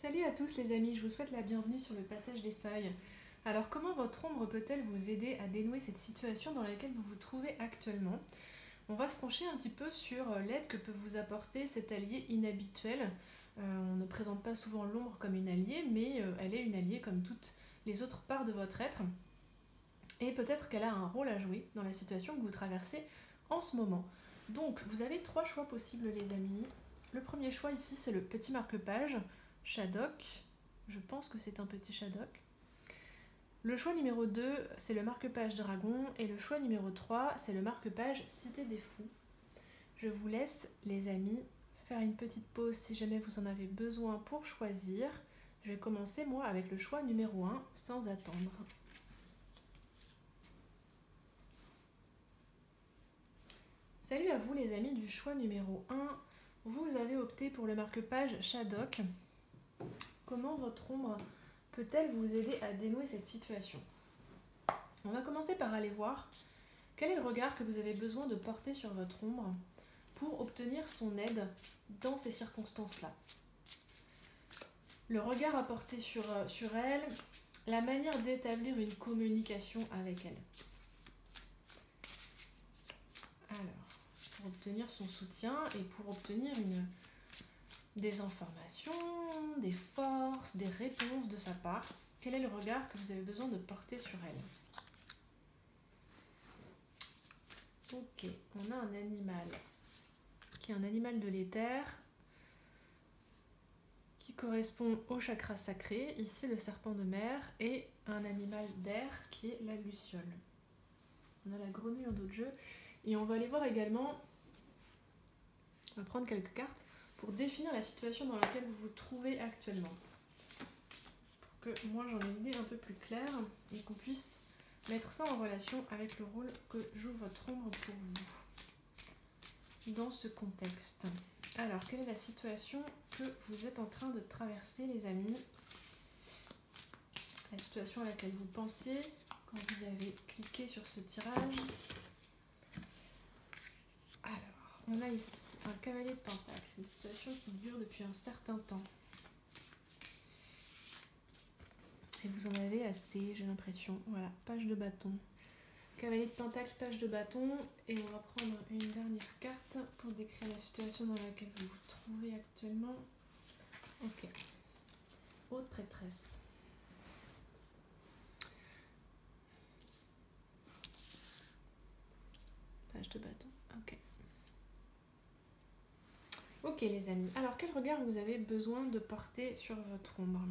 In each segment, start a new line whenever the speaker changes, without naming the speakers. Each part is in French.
Salut à tous les amis, je vous souhaite la bienvenue sur le passage des feuilles. Alors comment votre ombre peut-elle vous aider à dénouer cette situation dans laquelle vous vous trouvez actuellement? On va se pencher un petit peu sur l'aide que peut vous apporter cet allié inhabituel. On ne présente pas souvent l'ombre comme une alliée, mais elle est une alliée comme toutes les autres parts de votre être. Et peut-être qu'elle a un rôle à jouer dans la situation que vous traversez en ce moment. Donc vous avez trois choix possibles les amis. Le premier choix ici c'est le petit marque-page. Shadok, je pense que c'est un petit Shadok. Le choix numéro 2, c'est le marque-page Dragon. Et le choix numéro 3, c'est le marque-page Cité des Fous. Je vous laisse, les amis, faire une petite pause si jamais vous en avez besoin pour choisir. Je vais commencer, moi, avec le choix numéro 1, sans attendre. Salut à vous, les amis du choix numéro 1. Vous avez opté pour le marque-page Shadok. Comment votre ombre peut-elle vous aider à dénouer cette situation? On va commencer par aller voir quel est le regard que vous avez besoin de porter sur votre ombre pour obtenir son aide dans ces circonstances-là. Le regard à porter sur elle, la manière d'établir une communication avec elle. Alors, pour obtenir son soutien et pour obtenir des informations, des forces, des réponses de sa part, quel est le regard que vous avez besoin de porter sur elle? Ok, on a un animal qui est un animal de l'éther qui correspond au chakra sacré, ici le serpent de mer, et un animal d'air qui est la luciole. On a la grenouille en dos de jeu et on va aller voir également, on va prendre quelques cartes pour définir la situation dans laquelle vous vous trouvez actuellement. Pour que moi j'en ai une idée un peu plus claire et qu'on puisse mettre ça en relation avec le rôle que joue votre ombre pour vous dans ce contexte. Alors, quelle est la situation que vous êtes en train de traverser, les amis? La situation à laquelle vous pensez quand vous avez cliqué sur ce tirage. Alors, on a ici un cavalier de pentacle, une situation qui dure depuis un certain temps. Et vous en avez assez, j'ai l'impression. Voilà, page de bâton. Cavalier de pentacle, page de bâton. Et on va prendre une dernière carte pour décrire la situation dans laquelle vous vous trouvez actuellement. Ok. Haute prêtresse. Page de bâton. Ok. Ok les amis. Alors quel regard vous avez besoin de porter sur votre ombre?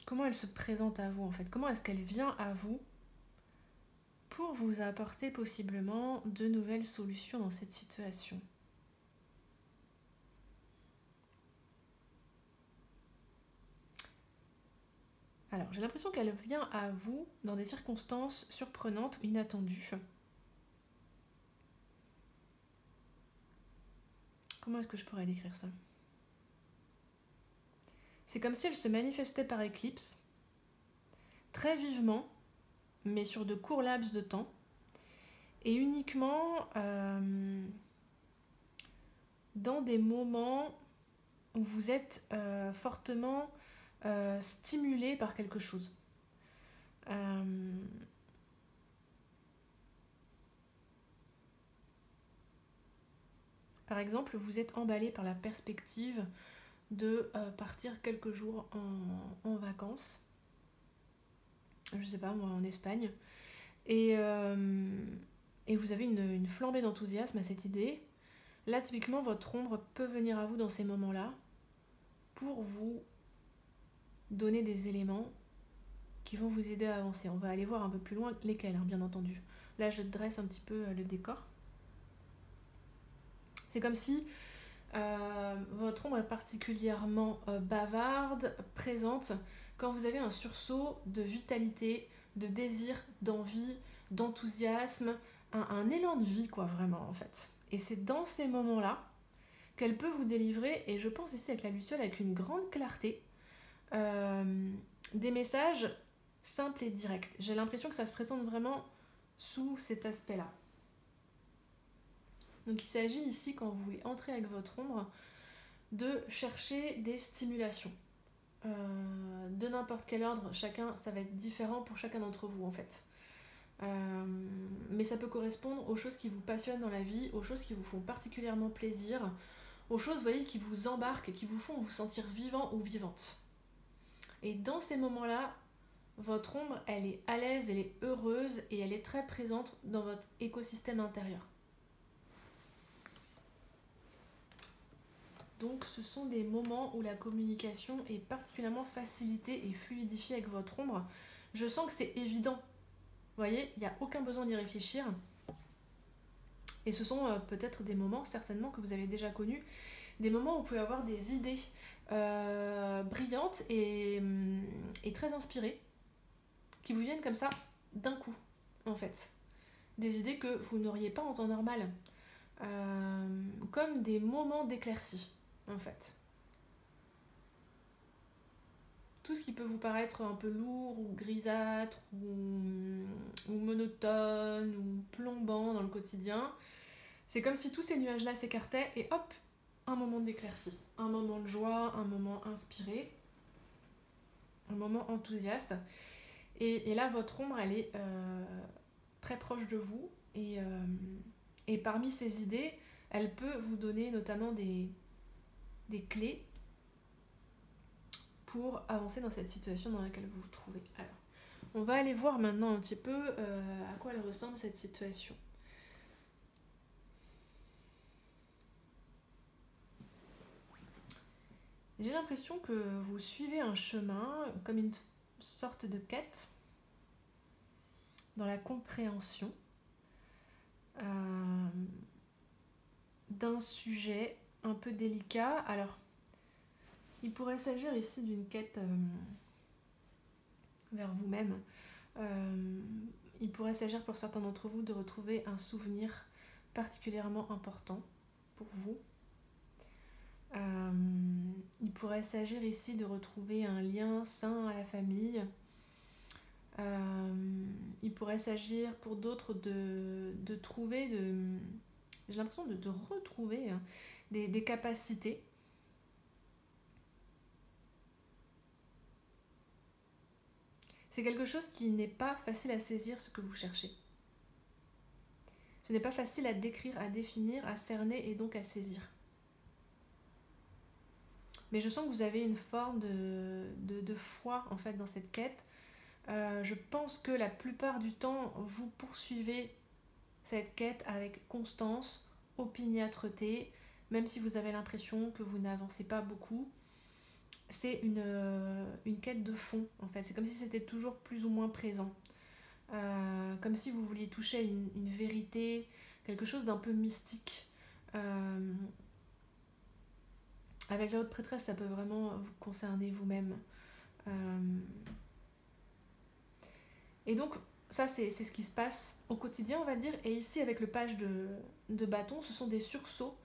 Comment elle se présente à vous en fait? Comment est-ce qu'elle vient à vous pour vous apporter possiblement de nouvelles solutions dans cette situation? Alors, j'ai l'impression qu'elle vient à vous dans des circonstances surprenantes ou inattendues. Comment est-ce que je pourrais décrire ça? C'est comme si elle se manifestait par éclipse, très vivement, mais sur de courts laps de temps, et uniquement dans des moments où vous êtes fortement stimulé par quelque chose. Par exemple, vous êtes emballé par la perspective de partir quelques jours en vacances, je sais pas moi, en Espagne, et vous avez une flambée d'enthousiasme à cette idée. Là, typiquement, votre ombre peut venir à vous dans ces moments-là pour vous donner des éléments qui vont vous aider à avancer. On va aller voir un peu plus loin lesquels, hein, bien entendu. Là, je dresse un petit peu le décor. C'est comme si votre ombre est particulièrement bavarde, présente, quand vous avez un sursaut de vitalité, de désir, d'envie, d'enthousiasme, un élan de vie, quoi, vraiment, en fait. Et c'est dans ces moments-là qu'elle peut vous délivrer, et je pense ici avec la luciole, avec une grande clarté, des messages simples et directs. J'ai l'impression que ça se présente vraiment sous cet aspect-là. Donc il s'agit ici, quand vous voulez entrer avec votre ombre, de chercher des stimulations. De n'importe quel ordre, ça va être différent pour chacun d'entre vous en fait. Mais ça peut correspondre aux choses qui vous passionnent dans la vie, aux choses qui vous font particulièrement plaisir, aux choses, vous voyez, qui vous embarquent, qui vous font vous sentir vivant ou vivante. Et dans ces moments-là, votre ombre, elle est à l'aise, elle est heureuse et elle est très présente dans votre écosystème intérieur. Donc ce sont des moments où la communication est particulièrement facilitée et fluidifiée avec votre ombre. Je sens que c'est évident. Vous voyez, il n'y a aucun besoin d'y réfléchir. Et ce sont peut-être des moments, certainement, que vous avez déjà connus. Des moments où vous pouvez avoir des idées brillantes et très inspirées, qui vous viennent comme ça, d'un coup, en fait. Des idées que vous n'auriez pas en temps normal. Comme des moments d'éclaircie, en fait. Tout ce qui peut vous paraître un peu lourd ou grisâtre ou monotone ou plombant dans le quotidien, c'est comme si tous ces nuages-là s'écartaient et hop, un moment d'éclaircie, un moment de joie, un moment inspiré, un moment enthousiaste. Et là, votre ombre, elle est très proche de vous et parmi ces idées, elle peut vous donner notamment des clés pour avancer dans cette situation dans laquelle vous vous trouvez. Alors, on va aller voir maintenant un petit peu à quoi elle ressemble cette situation. J'ai l'impression que vous suivez un chemin comme une sorte de quête dans la compréhension d'un sujet un peu délicat. Alors, il pourrait s'agir ici d'une quête vers vous-même. Il pourrait s'agir pour certains d'entre vous de retrouver un souvenir particulièrement important pour vous. Il pourrait s'agir ici de retrouver un lien sain à la famille. Il pourrait s'agir pour d'autres de trouver, j'ai l'impression de retrouver des capacités. C'est quelque chose qui n'est pas facile à saisir, ce que vous cherchez. Ce n'est pas facile à décrire, à définir, à cerner et donc à saisir. Mais je sens que vous avez une forme de foi en fait dans cette quête. Je pense que la plupart du temps, vous poursuivez cette quête avec constance, opiniâtreté, même si vous avez l'impression que vous n'avancez pas beaucoup. C'est une quête de fond en fait. C'est comme si c'était toujours plus ou moins présent. Comme si vous vouliez toucher une vérité, quelque chose d'un peu mystique. Avec la haute prêtresse, ça peut vraiment vous concerner vous-même. Et donc, ça, c'est ce qui se passe au quotidien, on va dire. Et ici, avec le page de bâton, ce sont des sursauts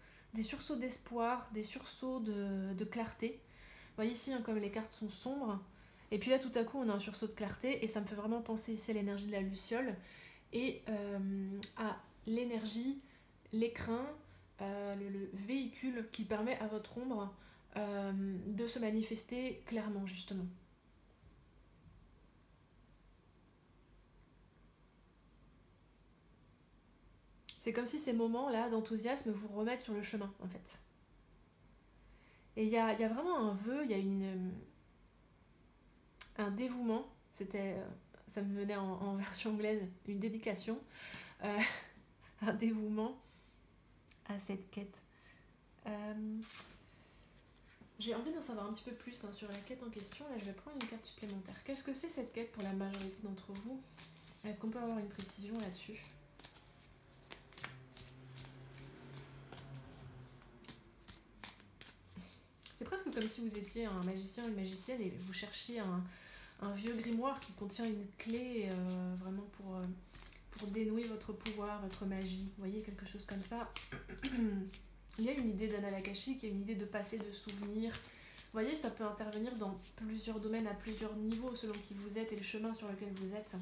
d'espoir, des sursauts de clarté. Vous voyez ici, hein, comme les cartes sont sombres. Et puis là, tout à coup, on a un sursaut de clarté. Et ça me fait vraiment penser ici à l'énergie de la luciole. Et à l'énergie, l'écrin, le véhicule qui permet à votre ombre de se manifester clairement, justement. C'est comme si ces moments-là d'enthousiasme vous remettent sur le chemin, en fait. Et il y a vraiment un vœu, il y a un dévouement. Ça me venait en version anglaise, une dédication, un dévouement à cette quête. J'ai envie d'en savoir un petit peu plus sur la quête en question. Là, je vais prendre une carte supplémentaire. Qu'est-ce que c'est cette quête pour la majorité d'entre vous? Est-ce qu'on peut avoir une précision là-dessus? C'est presque comme si vous étiez un magicien ou une magicienne et vous cherchiez un vieux grimoire qui contient une clé vraiment pour dénouer votre pouvoir, votre magie. Vous voyez, quelque chose comme ça. Il y a une idée d'Annales Akashiques, il y a une idée de passé, de souvenirs. Vous voyez, ça peut intervenir dans plusieurs domaines, à plusieurs niveaux, selon qui vous êtes et le chemin sur lequel vous êtes.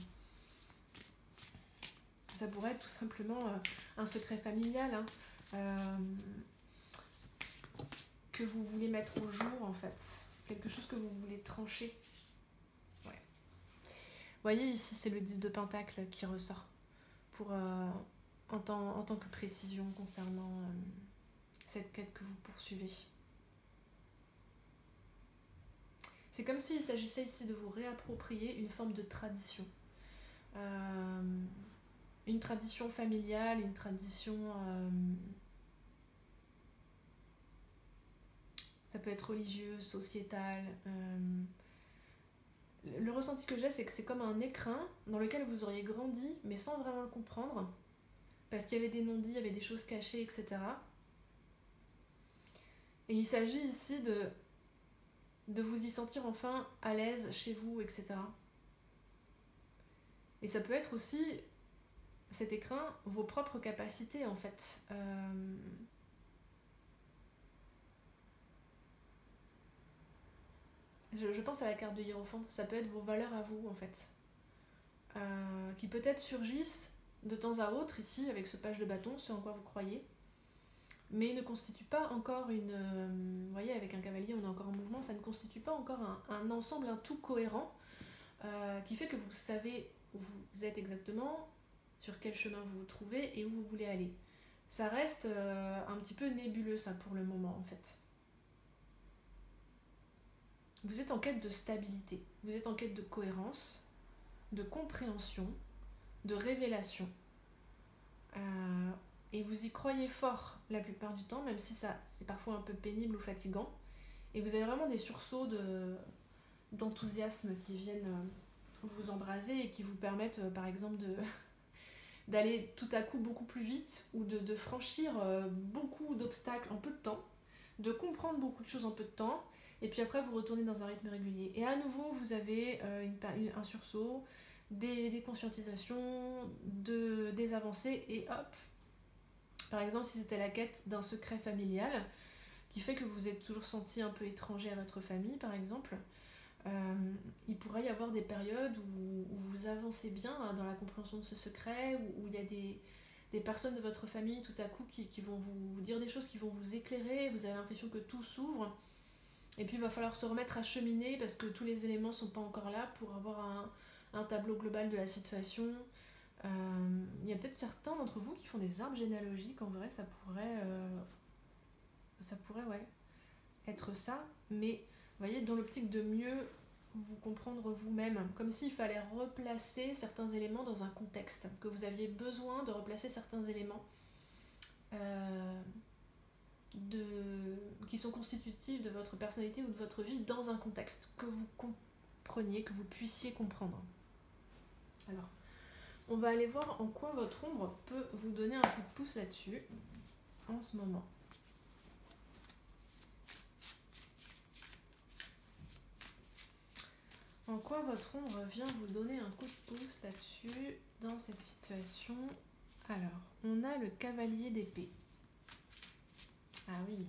Ça pourrait être tout simplement un secret familial, hein. euh, que vous voulez mettre au jour en fait, quelque chose que vous voulez trancher. Ouais. Vous voyez ici c'est le 10 de Pentacle qui ressort pour, en tant que précision concernant cette quête que vous poursuivez. C'est comme s'il s'agissait ici de vous réapproprier une forme de tradition. Une tradition familiale, une tradition... ça peut être religieux, sociétal. Le ressenti que j'ai, c'est que c'est comme un écrin dans lequel vous auriez grandi, mais sans vraiment le comprendre. Parce qu'il y avait des non-dits, il y avait des choses cachées, etc. Et il s'agit ici de vous y sentir enfin à l'aise chez vous, etc. Et ça peut être aussi, cet écrin, vos propres capacités, en fait. Je pense à la carte de Hiérophante. Ça peut être vos valeurs à vous, en fait. Qui peut-être surgissent de temps à autre, ici, avec ce page de bâton, ce en quoi vous croyez. Mais ne constitue pas encore une... vous voyez, avec un cavalier, on est encore en mouvement. Ça ne constitue pas encore un ensemble, un tout cohérent, qui fait que vous savez où vous êtes exactement, sur quel chemin vous vous trouvez et où vous voulez aller. Ça reste un petit peu nébuleux, ça, pour le moment, en fait. Vous êtes en quête de stabilité, vous êtes en quête de cohérence, de compréhension, de révélation. Et vous y croyez fort la plupart du temps, même si ça c'est parfois un peu pénible ou fatigant. Et vous avez vraiment des sursauts d'enthousiasme qui viennent vous embraser et qui vous permettent, par exemple, d'aller tout à coup beaucoup plus vite ou de franchir beaucoup d'obstacles en peu de temps, de comprendre beaucoup de choses en peu de temps, et puis après vous retournez dans un rythme régulier. Et à nouveau, vous avez un sursaut, des conscientisations, des avancées, et hop. Par exemple, si c'était la quête d'un secret familial, qui fait que vous vous êtes toujours senti un peu étranger à votre famille, par exemple, il pourrait y avoir des périodes où vous avancez bien dans la compréhension de ce secret, où il y a des personnes de votre famille tout à coup qui vont vous dire des choses qui vont vous éclairer, vous avez l'impression que tout s'ouvre, et puis il va falloir se remettre à cheminer parce que tous les éléments ne sont pas encore là pour avoir un tableau global de la situation. Il y a peut-être certains d'entre vous qui font des arbres généalogiques, en vrai ça pourrait ouais, être ça, mais vous voyez, dans l'optique de mieux vous comprendre vous-même, comme s'il fallait replacer certains éléments dans un contexte, que vous aviez besoin de replacer certains éléments qui sont constitutifs de votre personnalité ou de votre vie dans un contexte, que vous compreniez, que vous puissiez comprendre. Alors, on va aller voir en quoi votre ombre peut vous donner un coup de pouce là-dessus en ce moment. En quoi votre ombre vient vous donner un coup de pouce là-dessus dans cette situation? Alors, on a le cavalier d'épée. Ah oui.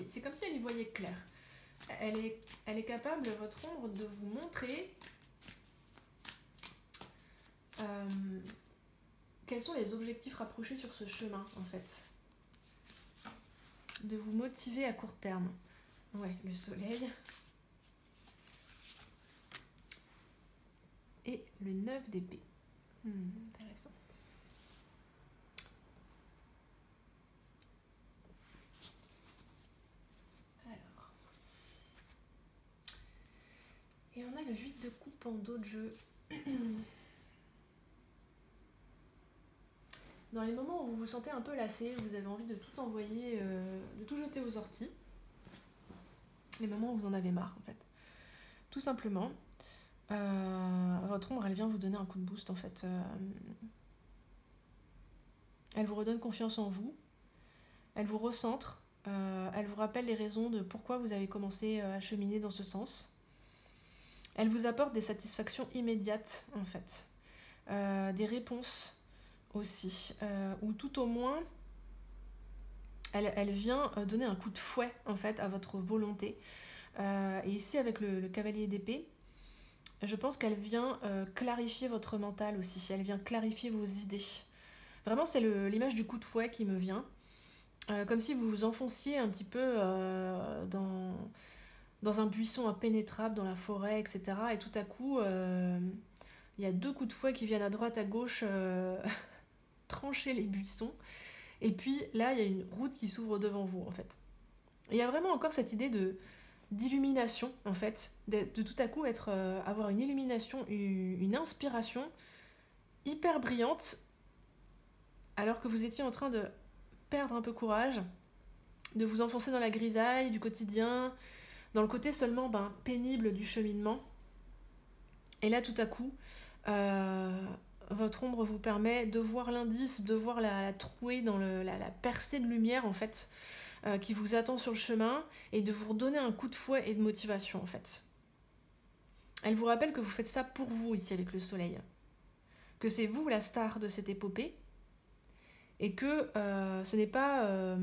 C'est comme si elle y voyait clair. Elle est capable, votre ombre, de vous montrer quels sont les objectifs rapprochés sur ce chemin, en fait. De vous motiver à court terme. Ouais, le soleil. Et le 9 d'épée. Intéressant. Alors. Et on a le 8 de coupe en dos de jeu. Dans les moments où vous vous sentez un peu lassé, vous avez envie de tout envoyer, de tout jeter aux orties. Les moments où vous en avez marre, en fait. Tout simplement. Votre ombre, elle vient vous donner un coup de boost, en fait. Elle vous redonne confiance en vous. Elle vous recentre. Elle vous rappelle les raisons de pourquoi vous avez commencé à cheminer dans ce sens. Elle vous apporte des satisfactions immédiates, en fait. Des réponses aussi. Ou tout au moins, elle vient donner un coup de fouet, en fait, à votre volonté. Et ici, avec le cavalier d'épée, je pense qu'elle vient clarifier votre mental aussi. Elle vient clarifier vos idées. Vraiment, c'est l'image du coup de fouet qui me vient. Comme si vous vous enfonciez un petit peu dans un buisson impénétrable, dans la forêt, etc. Et tout à coup, il y a deux coups de fouet qui viennent à droite, à gauche, trancher les buissons. Et puis là, il y a une route qui s'ouvre devant vous, en fait. Il y a vraiment encore cette idée d'illumination, en fait, de tout à coup avoir une illumination, une inspiration hyper brillante, alors que vous étiez en train de perdre un peu courage, de vous enfoncer dans la grisaille du quotidien, dans le côté seulement pénible du cheminement. Et là, tout à coup, votre ombre vous permet de voir l'indice, de voir la trouée dans la percée de lumière, en fait, qui vous attend sur le chemin, et de vous redonner un coup de fouet et de motivation, en fait. Elle vous rappelle que vous faites ça pour vous, ici, avec le soleil. Que c'est vous la star de cette épopée, et que ce n'est pas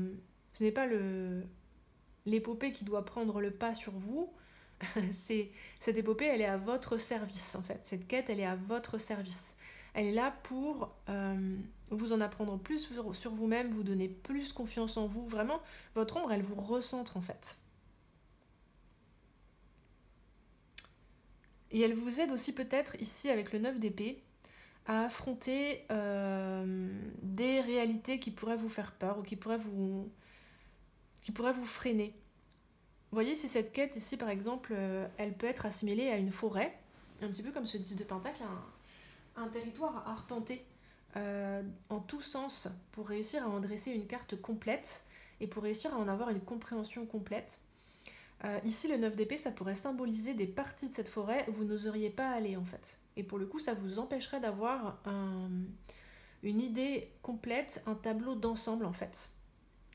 l'épopée qui doit prendre le pas sur vous. Cette épopée, elle est à votre service, en fait. Cette quête, elle est à votre service. Elle est là pour vous en apprendre plus sur vous-même, vous donner plus confiance en vous. Vraiment, votre ombre, elle vous recentre, en fait. Et elle vous aide aussi peut-être, ici, avec le 9 d'épée, à affronter des réalités qui pourraient vous faire peur ou qui pourraient vous freiner. Vous voyez, si cette quête ici, par exemple, elle peut être assimilée à une forêt, un petit peu comme ce 10 de Pentacle, un territoire à arpenter en tous sens pour réussir à en dresser une carte complète et pour réussir à en avoir une compréhension complète. Ici, le 9 d'épée, ça pourrait symboliser des parties de cette forêt où vous n'oseriez pas aller, en fait. Et pour le coup, ça vous empêcherait d'avoir une idée complète, un tableau d'ensemble, en fait,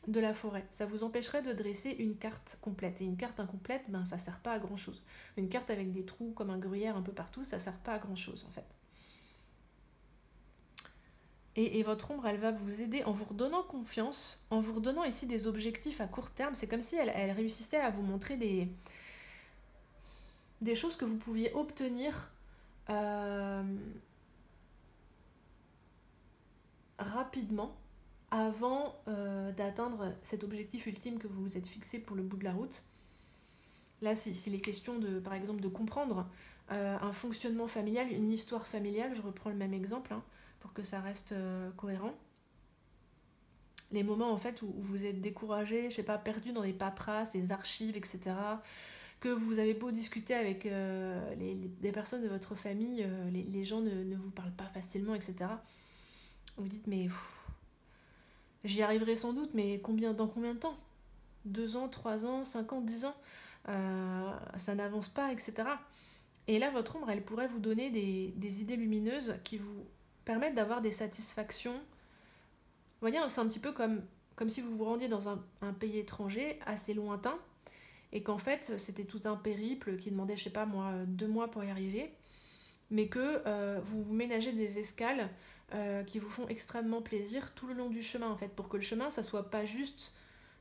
de la forêt. Ça vous empêcherait de dresser une carte complète. Et une carte incomplète, ça sert pas à grand-chose. Une carte avec des trous comme un gruyère un peu partout, ça sert pas à grand-chose, en fait. Et votre ombre, elle va vous aider en vous redonnant confiance, en vous redonnant ici des objectifs à court terme. C'est comme si elle réussissait à vous montrer des choses que vous pouviez obtenir rapidement avant d'atteindre cet objectif ultime que vous vous êtes fixé pour le bout de la route. Là, s'il est question, par exemple, de comprendre un fonctionnement familial, une histoire familiale, je reprends le même exemple, pour que ça reste cohérent. Les moments, en fait, où vous êtes découragé, je sais pas, perdu dans les paperasses, les archives, etc., que vous avez beau discuter avec des personnes de votre famille, les gens ne vous parlent pas facilement, etc. Vous dites, mais j'y arriverai sans doute, mais dans combien de temps ? 2 ans, 3 ans, 5 ans, 10 ans ça n'avance pas, etc. Et là, votre ombre, elle pourrait vous donner des idées lumineuses qui vous permettent d'avoir des satisfactions. Vous voyez, c'est un petit peu comme si vous vous rendiez dans un pays étranger assez lointain, et qu'en fait, c'était tout un périple qui demandait, je sais pas moi, 2 mois pour y arriver, mais que vous vous ménagez des escales qui vous font extrêmement plaisir tout le long du chemin, en fait, pour que le chemin, ça soit pas juste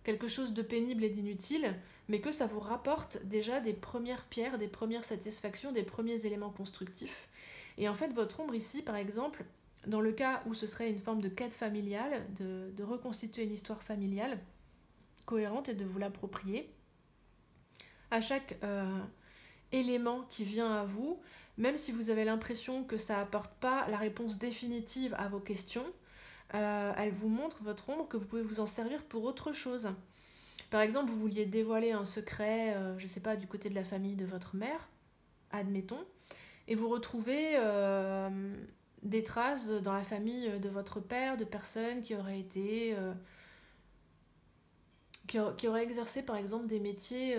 quelque chose de pénible et d'inutile, mais que ça vous rapporte déjà des premières pierres, des premières satisfactions, des premiers éléments constructifs. Et en fait, votre ombre ici, par exemple, dans le cas où ce serait une forme de quête familiale, de reconstituer une histoire familiale cohérente et de vous l'approprier, à chaque élément qui vient à vous, même si vous avez l'impression que ça apporte pas la réponse définitive à vos questions, elle vous montre, votre ombre, que vous pouvez vous en servir pour autre chose. Par exemple, vous vouliez dévoiler un secret, je sais pas, du côté de la famille de votre mère, admettons, et vous retrouvez des traces dans la famille de votre père, de personnes qui auraient été... qui auraient exercé par exemple des métiers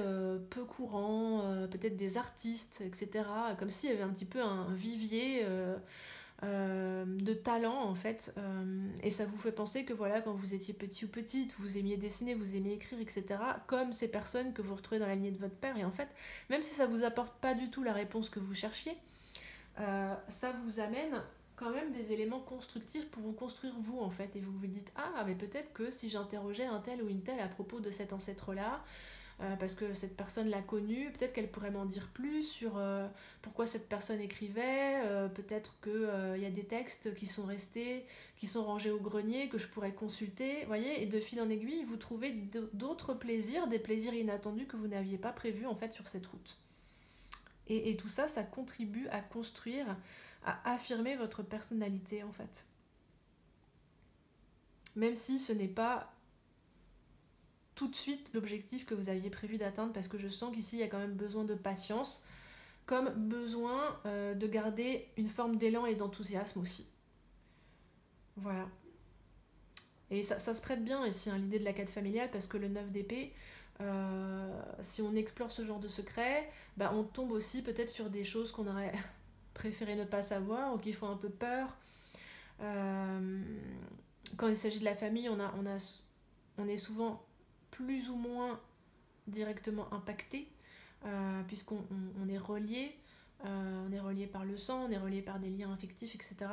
peu courants, peut-être des artistes, etc. Comme s'il y avait un petit peu un vivier de talent en fait. Et ça vous fait penser que voilà, quand vous étiez petit ou petite, vous aimiez dessiner, vous aimiez écrire, etc. Comme ces personnes que vous retrouvez dans la lignée de votre père. Et en fait, même si ça vous apporte pas du tout la réponse que vous cherchiez, ça vous amène quand même des éléments constructifs pour vous construire vous en fait, et vous vous dites mais peut-être que si j'interrogeais un tel ou une telle à propos de cet ancêtre là, parce que cette personne l'a connue. Peut-être qu'elle pourrait m'en dire plus sur pourquoi cette personne écrivait. Peut-être qu'il y a des textes qui sont restés, qui sont rangés au grenier, que je pourrais consulter. Voyez, et de fil en aiguille, vous trouvez d'autres plaisirs, des plaisirs inattendus que vous n'aviez pas prévus en fait sur cette route. Et tout ça, ça contribue à construire, à affirmer votre personnalité en fait. Même si ce n'est pas tout de suite l'objectif que vous aviez prévu d'atteindre, parce que je sens qu'ici il y a quand même besoin de patience, comme besoin de garder une forme d'élan et d'enthousiasme aussi. Voilà. Et ça se prête bien ici, hein, l'idée de la quête familiale, parce que le 9 d'épée, si on explore ce genre de secret, bah, on tombe aussi peut-être sur des choses qu'on aurait préféré ne pas savoir ou qui font un peu peur. Quand il s'agit de la famille, on est souvent plus ou moins directement impacté, puisqu'on est relié. On est relié par le sang, on est relié par des liens affectifs, etc.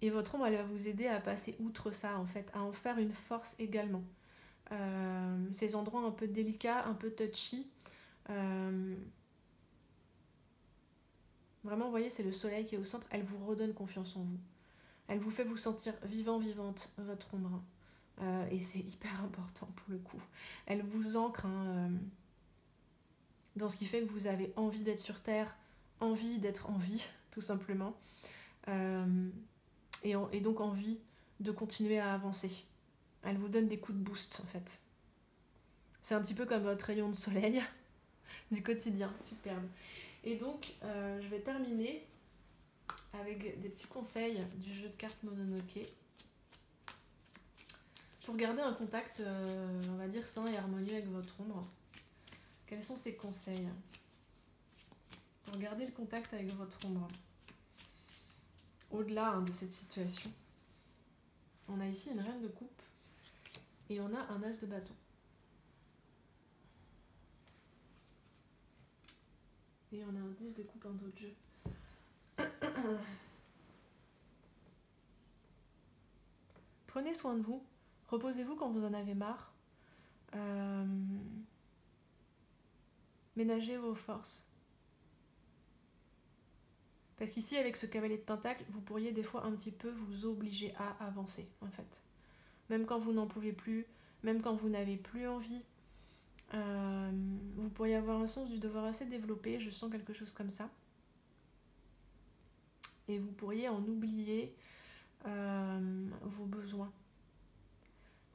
Et votre ombre, elle va vous aider à passer outre ça, en fait, à en faire une force également. Ces endroits un peu délicats, un peu touchy, vraiment, vous voyez, c'est le soleil qui est au centre, elle vous redonne confiance en vous. Elle vous fait vous sentir vivant, vivante, votre ombre. Et c'est hyper important pour le coup. Elle vous ancre dans ce qui fait que vous avez envie d'être sur Terre, envie d'être en vie, tout simplement. Et donc envie de continuer à avancer. Elle vous donne des coups de boost, en fait. C'est un petit peu comme votre rayon de soleil du quotidien, superbe. Et donc, je vais terminer avec des petits conseils du jeu de cartes Mononoke pour garder un contact, on va dire, sain et harmonieux avec votre ombre. Quels sont ces conseils pour garder le contact avec votre ombre au-delà de cette situation? On a ici une reine de coupe et on a un as de bâton. Et on a un 10 de coupe en dos de jeu. Prenez soin de vous. Reposez-vous quand vous en avez marre. Ménagez vos forces. Parce qu'ici, avec ce cavalier de pentacle, vous pourriez des fois un petit peu vous obliger à avancer, en fait. Même quand vous n'en pouvez plus, même quand vous n'avez plus envie. Vous pourriez avoir un sens du devoir assez développé, je sens quelque chose comme ça. Et vous pourriez en oublier vos besoins.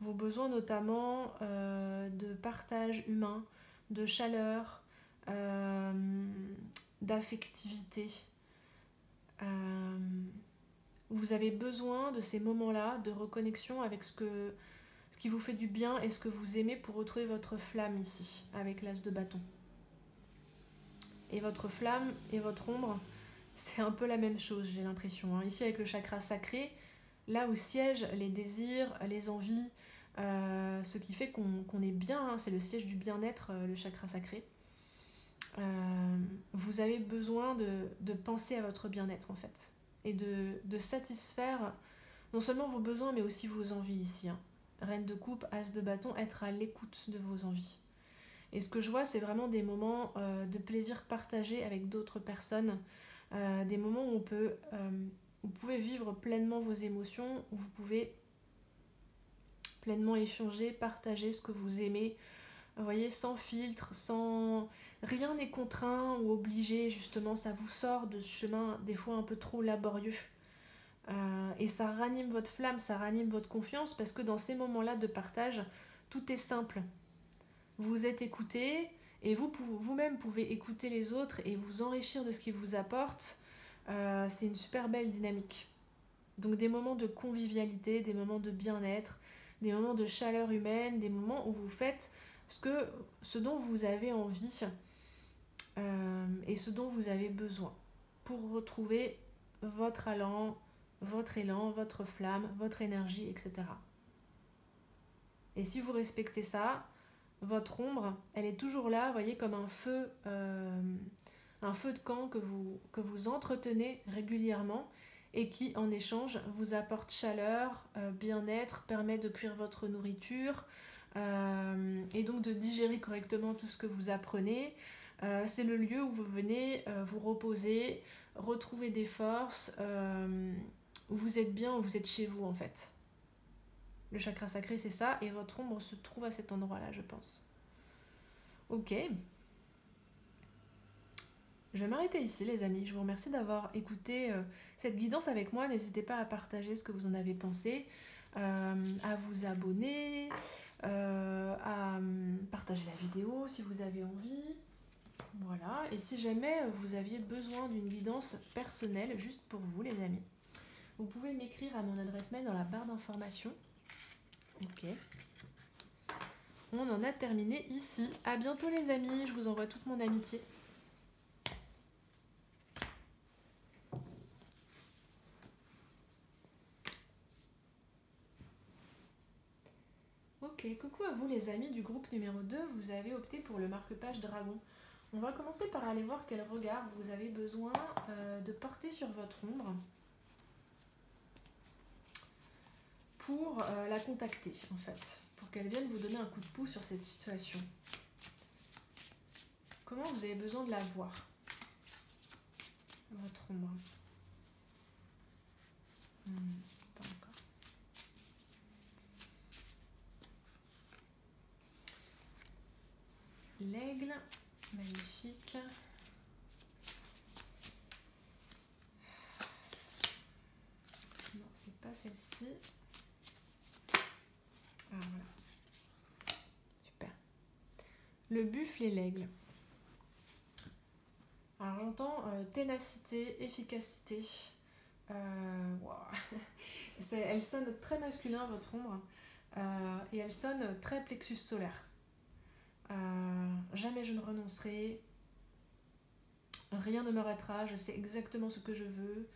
Vos besoins notamment de partage humain, de chaleur, d'affectivité. Vous avez besoin de ces moments-là de reconnexion avec ce qui vous fait du bien et ce que vous aimez pour retrouver votre flamme ici, avec l'as de bâton. Et votre flamme et votre ombre, c'est un peu la même chose, j'ai l'impression. Ici, avec le chakra sacré, là où siègent les désirs, les envies, ce qui fait qu'on est bien, c'est le siège du bien-être, le chakra sacré. Vous avez besoin de penser à votre bien-être, en fait. Et de satisfaire non seulement vos besoins, mais aussi vos envies ici. Reine de coupe, as de bâton, être à l'écoute de vos envies. Et ce que je vois, c'est vraiment des moments de plaisir partagé avec d'autres personnes, des moments où vous pouvez vivre pleinement vos émotions, où vous pouvez pleinement échanger, partager ce que vous aimez, vous voyez, sans filtre, sans... Rien n'est contraint ou obligé, justement, ça vous sort de ce chemin des fois un peu trop laborieux. Et ça ranime votre flamme, ça ranime votre confiance, parce que dans ces moments-là de partage, tout est simple. Vous êtes écouté, et vous-même pouvez écouter les autres et vous enrichir de ce qu'ils vous apportent. C'est une super belle dynamique. Donc des moments de convivialité, des moments de bien-être, des moments de chaleur humaine, des moments où vous faites ce dont vous avez envie et ce dont vous avez besoin pour retrouver votre élan, votre flamme, votre énergie, etc. Et si vous respectez ça, votre ombre, elle est toujours là, vous voyez, comme un feu de camp que vous entretenez régulièrement et qui, en échange, vous apporte chaleur, bien-être, permet de cuire votre nourriture, et donc de digérer correctement tout ce que vous apprenez. C'est le lieu où vous venez vous reposer, retrouver des forces, où vous êtes bien, où vous êtes chez vous en fait. Le chakra sacré, c'est ça, et votre ombre se trouve à cet endroit-là, je pense. Ok. Je vais m'arrêter ici, les amis. Je vous remercie d'avoir écouté cette guidance avec moi. N'hésitez pas à partager ce que vous en avez pensé, à vous abonner, à partager la vidéo si vous avez envie. Voilà. Et si jamais vous aviez besoin d'une guidance personnelle, juste pour vous, les amis, vous pouvez m'écrire à mon adresse mail dans la barre d'informations. Ok. On en a terminé ici. À bientôt, les amis. Je vous envoie toute mon amitié. Ok, coucou à vous les amis du groupe numéro 2, vous avez opté pour le marque-page dragon. On va commencer par aller voir quel regard vous avez besoin de porter sur votre ombre pour la contacter en fait, pour qu'elle vienne vous donner un coup de pouce sur cette situation. Comment vous avez besoin de la voir, votre ombre? Pas encore. L'aigle, magnifique. Non, c'est pas celle-ci. Ah voilà. Super. Le buffle et l'aigle. Alors j'entends ténacité, efficacité. Wow. Elle sonne très masculin, votre ombre. Et elle sonne très plexus solaire. Jamais je ne renoncerai. Rien ne m'arrêtera. Je sais exactement ce que je veux.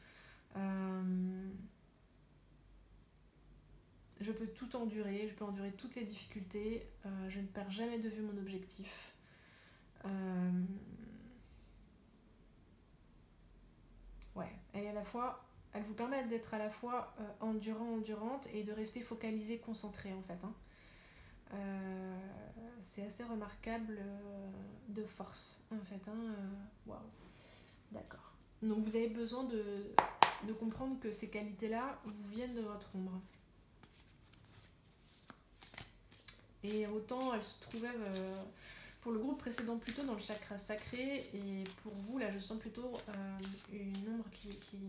Je peux tout endurer. Je peux endurer toutes les difficultés. Je ne perds jamais de vue mon objectif. Ouais, elle est à la fois, elle vous permet d'être à la fois endurante et de rester focalisé, concentré en fait. C'est assez remarquable de force en fait. Waouh, d'accord. Donc vous avez besoin de comprendre que ces qualités-là vous viennent de votre ombre. Et autant elles se trouvaient pour le groupe précédent plutôt dans le chakra sacré, et pour vous là je sens plutôt une ombre qui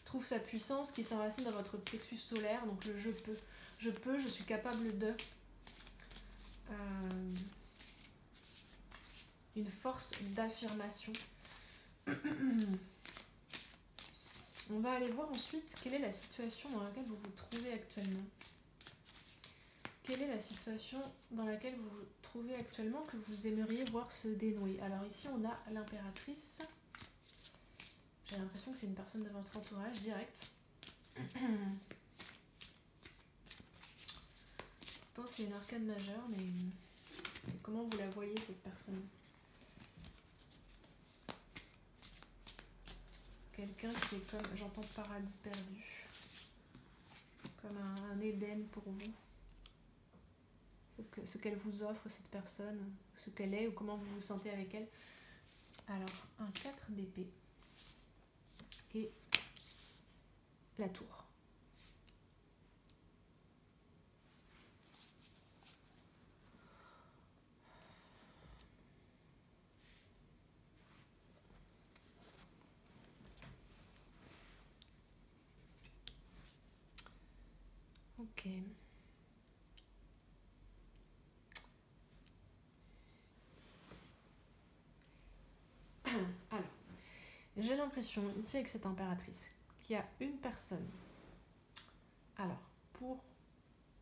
trouve sa puissance, qui s'enracine dans votre plexus solaire, donc le je peux, je suis capable de. Une force d'affirmation. On va aller voir ensuite quelle est la situation dans laquelle vous vous trouvez actuellement. Quelle est la situation dans laquelle vous vous trouvez actuellement que vous aimeriez voir se dénouer? Alors ici on a l'impératrice. J'ai l'impression que c'est une personne de votre entourage direct. Pourtant c'est une arcane majeure, mais comment vous la voyez cette personne? Quelqu'un qui est comme, j'entends paradis perdu, comme un Éden pour vous. Ce qu'elle vous offre, cette personne, ce qu'elle est ou comment vous vous sentez avec elle. Alors, un 4 d'épée et la tour. Ok. Alors, j'ai l'impression ici avec cette impératrice qu'il y a une personne. Alors, pour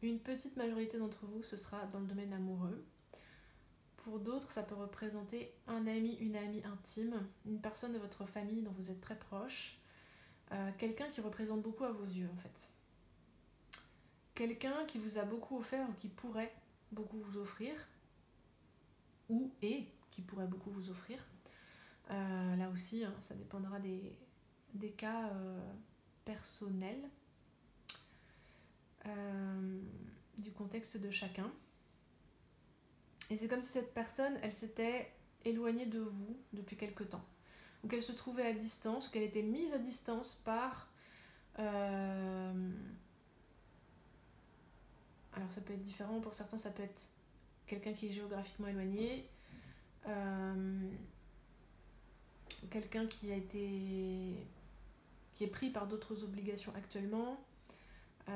une petite majorité d'entre vous, ce sera dans le domaine amoureux. Pour d'autres, ça peut représenter un ami, une amie intime, une personne de votre famille dont vous êtes très proche, quelqu'un qui représente beaucoup à vos yeux en fait. Quelqu'un qui vous a beaucoup offert ou qui pourrait beaucoup vous offrir, ou et qui pourrait beaucoup vous offrir. Là aussi, ça dépendra des cas personnels, du contexte de chacun. Et c'est comme si cette personne, elle s'était éloignée de vous depuis quelque temps. Ou qu'elle se trouvait à distance, ou qu'elle était mise à distance par... Alors ça peut être différent, pour certains ça peut être quelqu'un qui est géographiquement éloigné, quelqu'un qui est pris par d'autres obligations actuellement, ça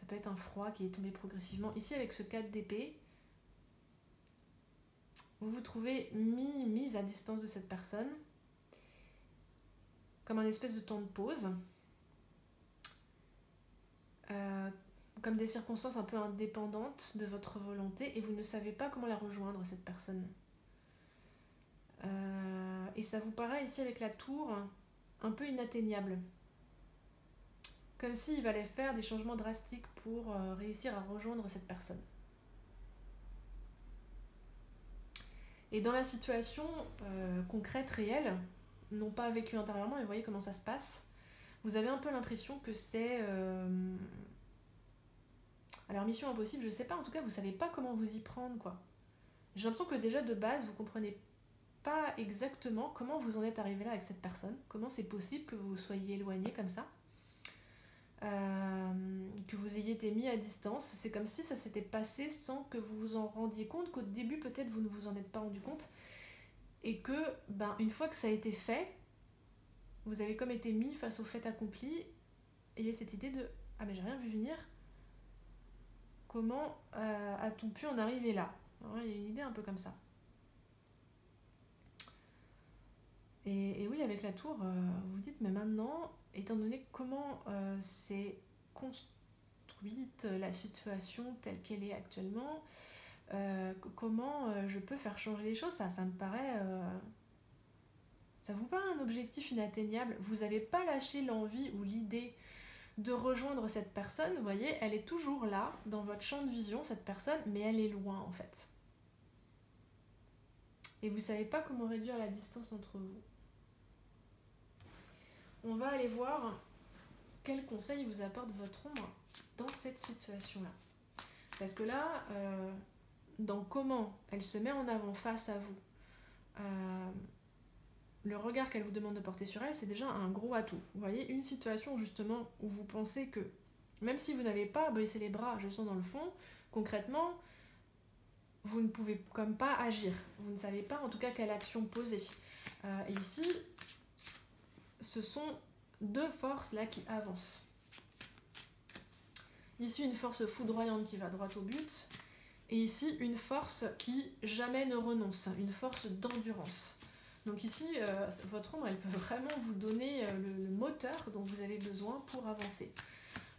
peut être un froid qui est tombé progressivement. Ici avec ce 4 d'épée, vous vous trouvez mis à distance de cette personne, comme un espèce de temps de pause, comme des circonstances un peu indépendantes de votre volonté, et vous ne savez pas comment la rejoindre, cette personne. Et ça vous paraît ici avec la tour un peu inatteignable. Comme s'il fallait faire des changements drastiques pour réussir à rejoindre cette personne. Et dans la situation concrète, réelle, non pas vécue intérieurement, mais vous voyez comment ça se passe, vous avez un peu l'impression que c'est... Alors mission impossible, je sais pas, en tout cas vous savez pas comment vous y prendre, quoi. J'ai l'impression que déjà de base vous comprenez pas exactement comment vous en êtes arrivé là avec cette personne, comment c'est possible que vous soyez éloigné comme ça, que vous ayez été mis à distance. C'est comme si ça s'était passé sans que vous vous en rendiez compte, qu'au début peut-être vous ne vous en êtes pas rendu compte, et que une fois que ça a été fait, vous avez comme été mis face au fait accompli, et il y a cette idée de « Ah mais j'ai rien vu venir, comment a-t-on pu en arriver là ?» Alors, il y a une idée un peu comme ça. Et oui, avec la tour, vous dites, mais maintenant, étant donné comment c'est construite la situation telle qu'elle est actuellement, comment je peux faire changer les choses, ça me paraît... ça vous paraît un objectif inatteignable. Vous n'avez pas lâché l'envie ou l'idée de rejoindre cette personne, vous voyez, elle est toujours là, dans votre champ de vision, cette personne, mais elle est loin, en fait. Et vous ne savez pas comment réduire la distance entre vous. On va aller voir quel conseil vous apporte votre ombre dans cette situation-là. Parce que là, dans comment elle se met en avant face à vous, le regard qu'elle vous demande de porter sur elle, c'est déjà un gros atout. Vous voyez, une situation justement où vous pensez que, même si vous n'avez pas baissé les bras, je sens dans le fond, concrètement, vous ne pouvez comme pas agir. Vous ne savez pas en tout cas quelle action poser. Et ici, ce sont deux forces là qui avancent. Ici, une force foudroyante qui va droit au but, et ici, une force qui jamais ne renonce, une force d'endurance. Donc ici, votre ombre, elle peut vraiment vous donner le moteur dont vous avez besoin pour avancer.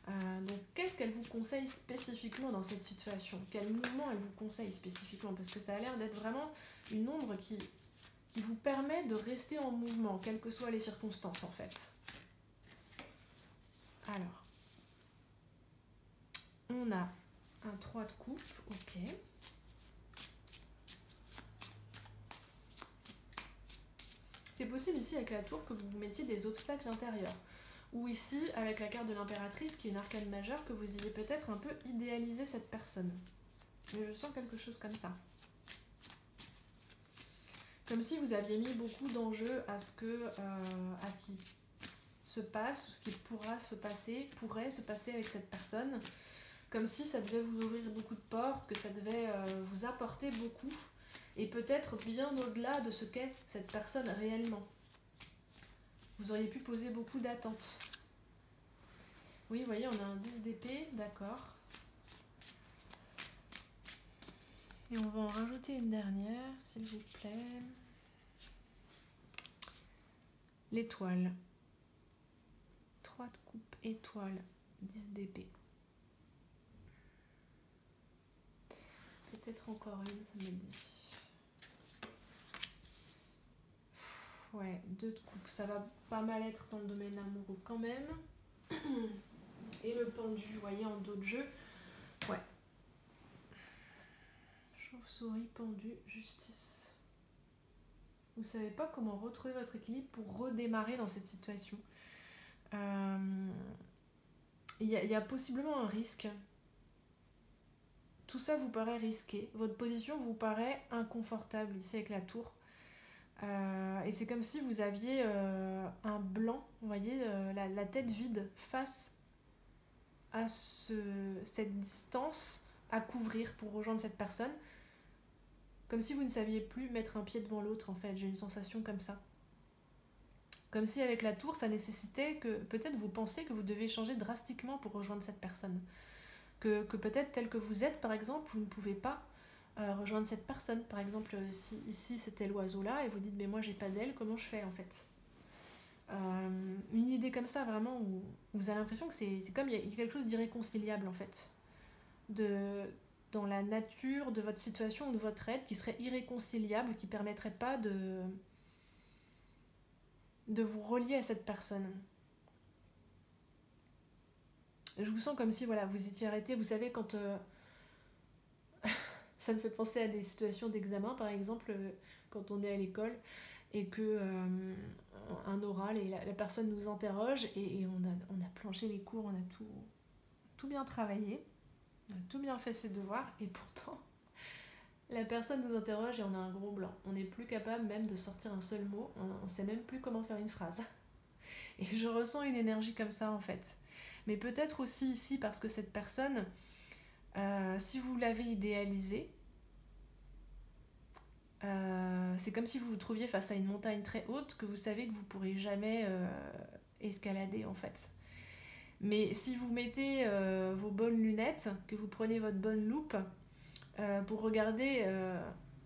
Donc qu'est-ce qu'elle vous conseille spécifiquement dans cette situation? Quel mouvement elle vous conseille spécifiquement? Parce que ça a l'air d'être vraiment une ombre qui vous permet de rester en mouvement, quelles que soient les circonstances en fait. Alors, on a un 3 de coupe, ok. C'est possible ici avec la tour que vous vous mettiez des obstacles intérieurs. Ou ici, avec la carte de l'impératrice, qui est une arcane majeure, que vous ayez peut-être un peu idéalisé cette personne. Mais je sens quelque chose comme ça. Comme si vous aviez mis beaucoup d'enjeux à ce qui se passe, ou ce qui pourrait se passer avec cette personne. Comme si ça devait vous ouvrir beaucoup de portes, que ça devait vous apporter beaucoup. Et peut-être bien au-delà de ce qu'est cette personne réellement. Vous auriez pu poser beaucoup d'attentes. Oui, vous voyez, on a un 10 d'épée, d'accord. Et on va en rajouter une dernière, s'il vous plaît. L'étoile. 3 de coupe, étoile, 10 d'épée. Peut-être encore une, ça me dit. Ouais, 2 de coupe, ça va pas mal être dans le domaine amoureux quand même. Et le pendu, vous voyez, en dos de jeu. Ouais. Chauve-souris, pendu, justice. Vous savez pas comment retrouver votre équilibre pour redémarrer dans cette situation. Il y a possiblement un risque tout ça vous paraît risqué. Votre position vous paraît inconfortable ici avec la tour. Et c'est comme si vous aviez un blanc, vous voyez, la tête vide face à cette distance à couvrir pour rejoindre cette personne. Comme si vous ne saviez plus mettre un pied devant l'autre, en fait. J'ai une sensation comme ça. Comme si avec la tour, ça nécessitait que peut-être vous pensez que vous devez changer drastiquement pour rejoindre cette personne. Que peut-être tel que vous êtes, par exemple, vous ne pouvez pas rejoindre cette personne. Par exemple, si ici c'était l'oiseau là et vous dites mais moi j'ai pas d'aile, comment je fais en fait? Une idée comme ça vraiment où vous avez l'impression que c'est comme il y a quelque chose d'irréconciliable en fait. Dans la nature de votre situation ou de votre aide qui serait irréconciliable, qui ne permettrait pas de vous relier à cette personne. Je vous sens comme si voilà, vous étiez arrêté, vous savez quand ça me fait penser à des situations d'examen par exemple quand on est à l'école et que un oral et la personne nous interroge et on a planché les cours, on a tout bien travaillé, on a tout bien fait ses devoirs et pourtant la personne nous interroge et on a un gros blanc. On n'est plus capable même de sortir un seul mot, on ne sait même plus comment faire une phrase. Et je ressens une énergie comme ça en fait. Mais peut-être aussi ici parce que cette personne, si vous l'avez idéalisée, c'est comme si vous vous trouviez face à une montagne très haute que vous savez que vous ne pourrez jamais escalader en fait. Mais si vous mettez vos bonnes lunettes, que vous prenez votre bonne loupe pour regarder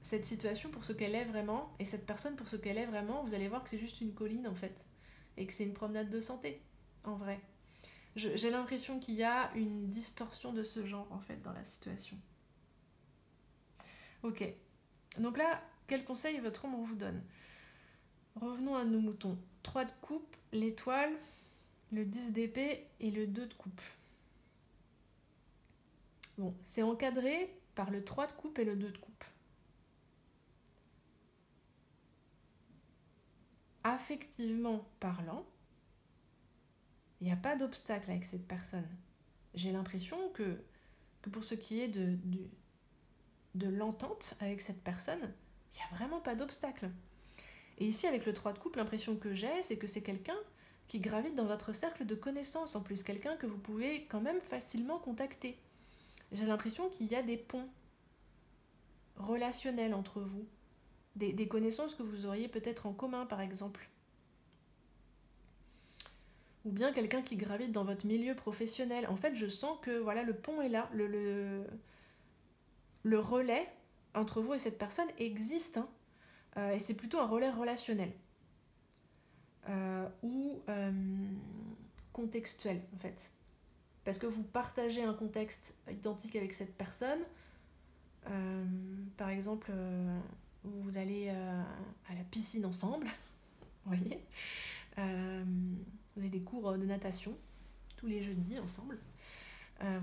cette situation pour ce qu'elle est vraiment, et cette personne pour ce qu'elle est vraiment, vous allez voir que c'est juste une colline en fait, et que c'est une promenade de santé, en vrai. J'ai l'impression qu'il y a une distorsion de ce genre en fait dans la situation. Ok, donc là, quel conseil votre ombre vous donne? Revenons à nos moutons. 3 de coupe, l'étoile, le 10 d'épée et le 2 de coupe. Bon, c'est encadré par le 3 de coupe et le 2 de coupe. Affectivement parlant, il n'y a pas d'obstacle avec cette personne. J'ai l'impression que pour ce qui est de l'entente avec cette personne, il n'y a vraiment pas d'obstacle. Et ici, avec le 3 de coupe, l'impression que j'ai, c'est que c'est quelqu'un qui gravite dans votre cercle de connaissances, en plus, quelqu'un que vous pouvez quand même facilement contacter. J'ai l'impression qu'il y a des ponts relationnels entre vous, des connaissances que vous auriez peut-être en commun, par exemple. Ou bien quelqu'un qui gravite dans votre milieu professionnel. En fait, je sens que voilà, le pont est là, le relais entre vous et cette personne existe, hein. Et c'est plutôt un relais relationnel ou contextuel en fait, parce que vous partagez un contexte identique avec cette personne. Par exemple, vous allez à la piscine ensemble, vous voyez, vous avez des cours de natation tous les jeudis ensemble.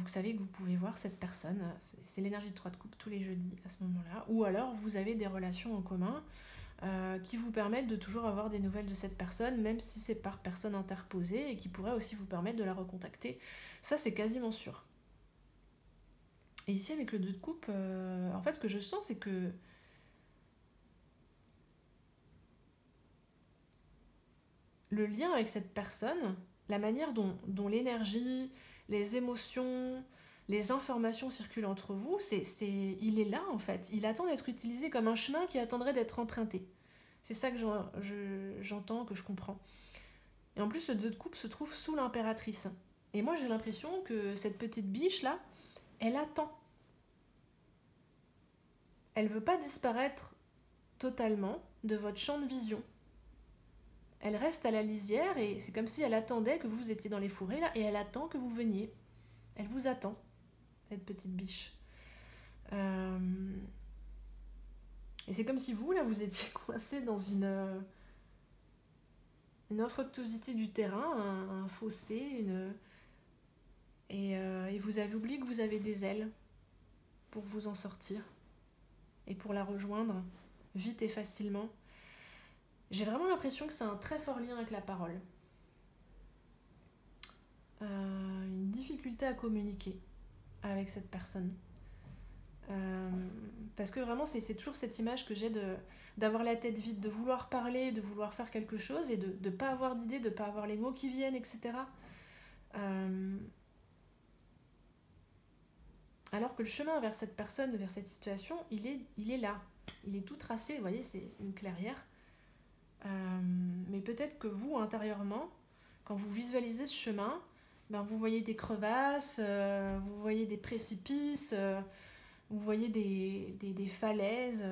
Vous savez que vous pouvez voir cette personne, c'est l'énergie de 3 de coupe tous les jeudis à ce moment-là, ou alors vous avez des relations en commun qui vous permettent de toujours avoir des nouvelles de cette personne, même si c'est par personne interposée, et qui pourrait aussi vous permettre de la recontacter. Ça, c'est quasiment sûr. Et ici, avec le 2 de coupe, en fait, ce que je sens, c'est que le lien avec cette personne, la manière dont l'énergie, les émotions, les informations circulent entre vous, il est là en fait. Il attend d'être utilisé comme un chemin qui attendrait d'être emprunté. C'est ça que j'entends, que je comprends. Et en plus, le 2 de coupe se trouve sous l'impératrice. Et moi, j'ai l'impression que cette petite biche là, elle attend. Elle veut pas disparaître totalement de votre champ de vision. Elle reste à la lisière et c'est comme si elle attendait que vous étiez dans les fourrés là et elle attend que vous veniez. Elle vous attend, cette petite biche. Et c'est comme si vous, là, vous étiez coincé dans une infructuosité du terrain, un fossé, et vous avez oublié que vous avez des ailes pour vous en sortir et pour la rejoindre vite et facilement. J'ai vraiment l'impression que c'est un très fort lien avec la parole. Une difficulté à communiquer avec cette personne. Euh, Parce que vraiment, c'est toujours cette image que j'ai d'avoir la tête vide, de vouloir parler, de vouloir faire quelque chose et de ne pas avoir d'idée, de ne pas avoir les mots qui viennent, etc. Euh, alors que le chemin vers cette personne, vers cette situation, il est là. Il est tout tracé, vous voyez, c'est une clairière. Mais peut-être que vous, intérieurement, quand vous visualisez ce chemin, ben vous voyez des crevasses, vous voyez des précipices, vous voyez des falaises.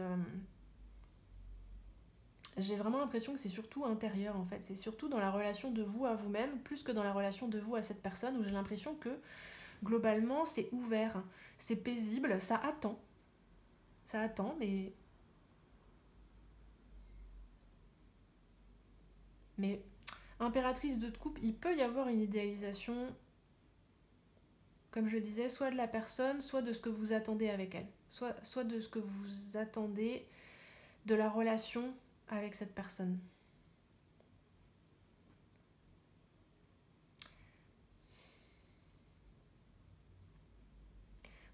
J'ai vraiment l'impression que c'est surtout intérieur en fait. C'est surtout dans la relation de vous à vous-même, plus que dans la relation de vous à cette personne, où j'ai l'impression que globalement c'est ouvert, c'est paisible, ça attend. Ça attend, mais impératrice de couple, il peut y avoir une idéalisation, comme je le disais, soit de la personne, soit de ce que vous attendez avec elle. Soit de ce que vous attendez de la relation avec cette personne.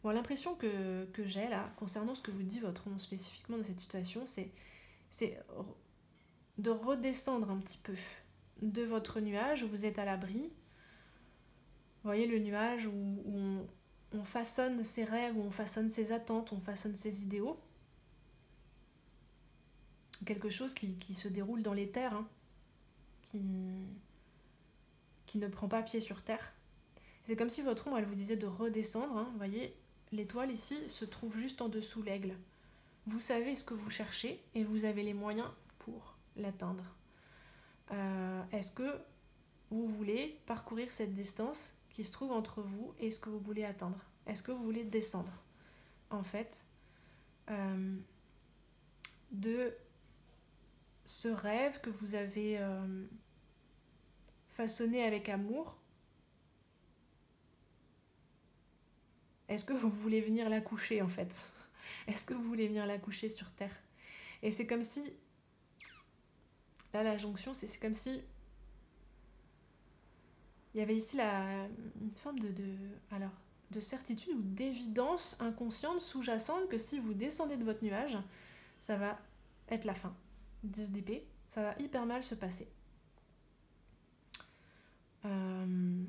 Bon, l'impression que j'ai là, concernant ce que vous dit votre oncle spécifiquement dans cette situation, c'est de redescendre un petit peu de votre nuage où vous êtes à l'abri. Vous voyez le nuage où on façonne ses rêves, où on façonne ses attentes, on façonne ses idéaux. Quelque chose qui se déroule dans les terres, hein, qui ne prend pas pied sur terre. C'est comme si votre ombre, elle vous disait de redescendre. Hein, vous voyez, l'étoile ici se trouve juste en dessous l'aigle. Vous savez ce que vous cherchez et vous avez les moyens pour l'atteindre. Est-ce que vous voulez parcourir cette distance qui se trouve entre vous et ce que vous voulez atteindre? Est-ce que vous voulez descendre, en fait, de ce rêve que vous avez façonné avec amour? Est-ce que vous voulez venir la coucher, en fait? Est-ce que vous voulez venir la coucher sur Terre? Et c'est comme si... Là, la jonction, c'est comme si... Il y avait ici une forme de certitude ou d'évidence inconsciente, sous-jacente, que si vous descendez de votre nuage, ça va être la fin de ce DP. Ça va hyper mal se passer. On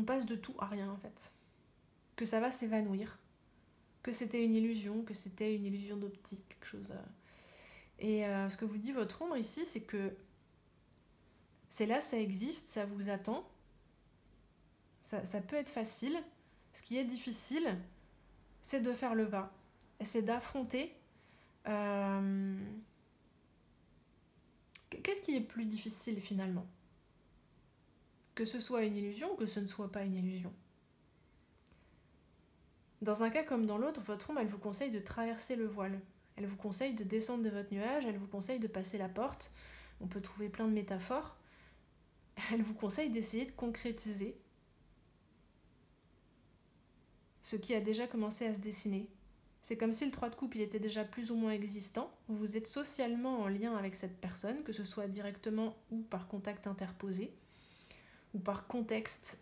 passe de tout à rien, en fait. Que ça va s'évanouir. Que c'était une illusion d'optique, quelque chose... Et ce que vous dit votre ombre ici, c'est que c'est là, ça existe, ça vous attend. Ça peut être facile. Ce qui est difficile, c'est de faire le pas. C'est d'affronter. Qu'est-ce qui est plus difficile finalement? Que ce soit une illusion ou que ce ne soit pas une illusion? Dans un cas comme dans l'autre, votre ombre, elle vous conseille de traverser le voile. Elle vous conseille de descendre de votre nuage, elle vous conseille de passer la porte. On peut trouver plein de métaphores. Elle vous conseille d'essayer de concrétiser ce qui a déjà commencé à se dessiner. C'est comme si le 3 de coupe, il était déjà plus ou moins existant. Vous êtes socialement en lien avec cette personne, que ce soit directement ou par contact interposé, ou par contexte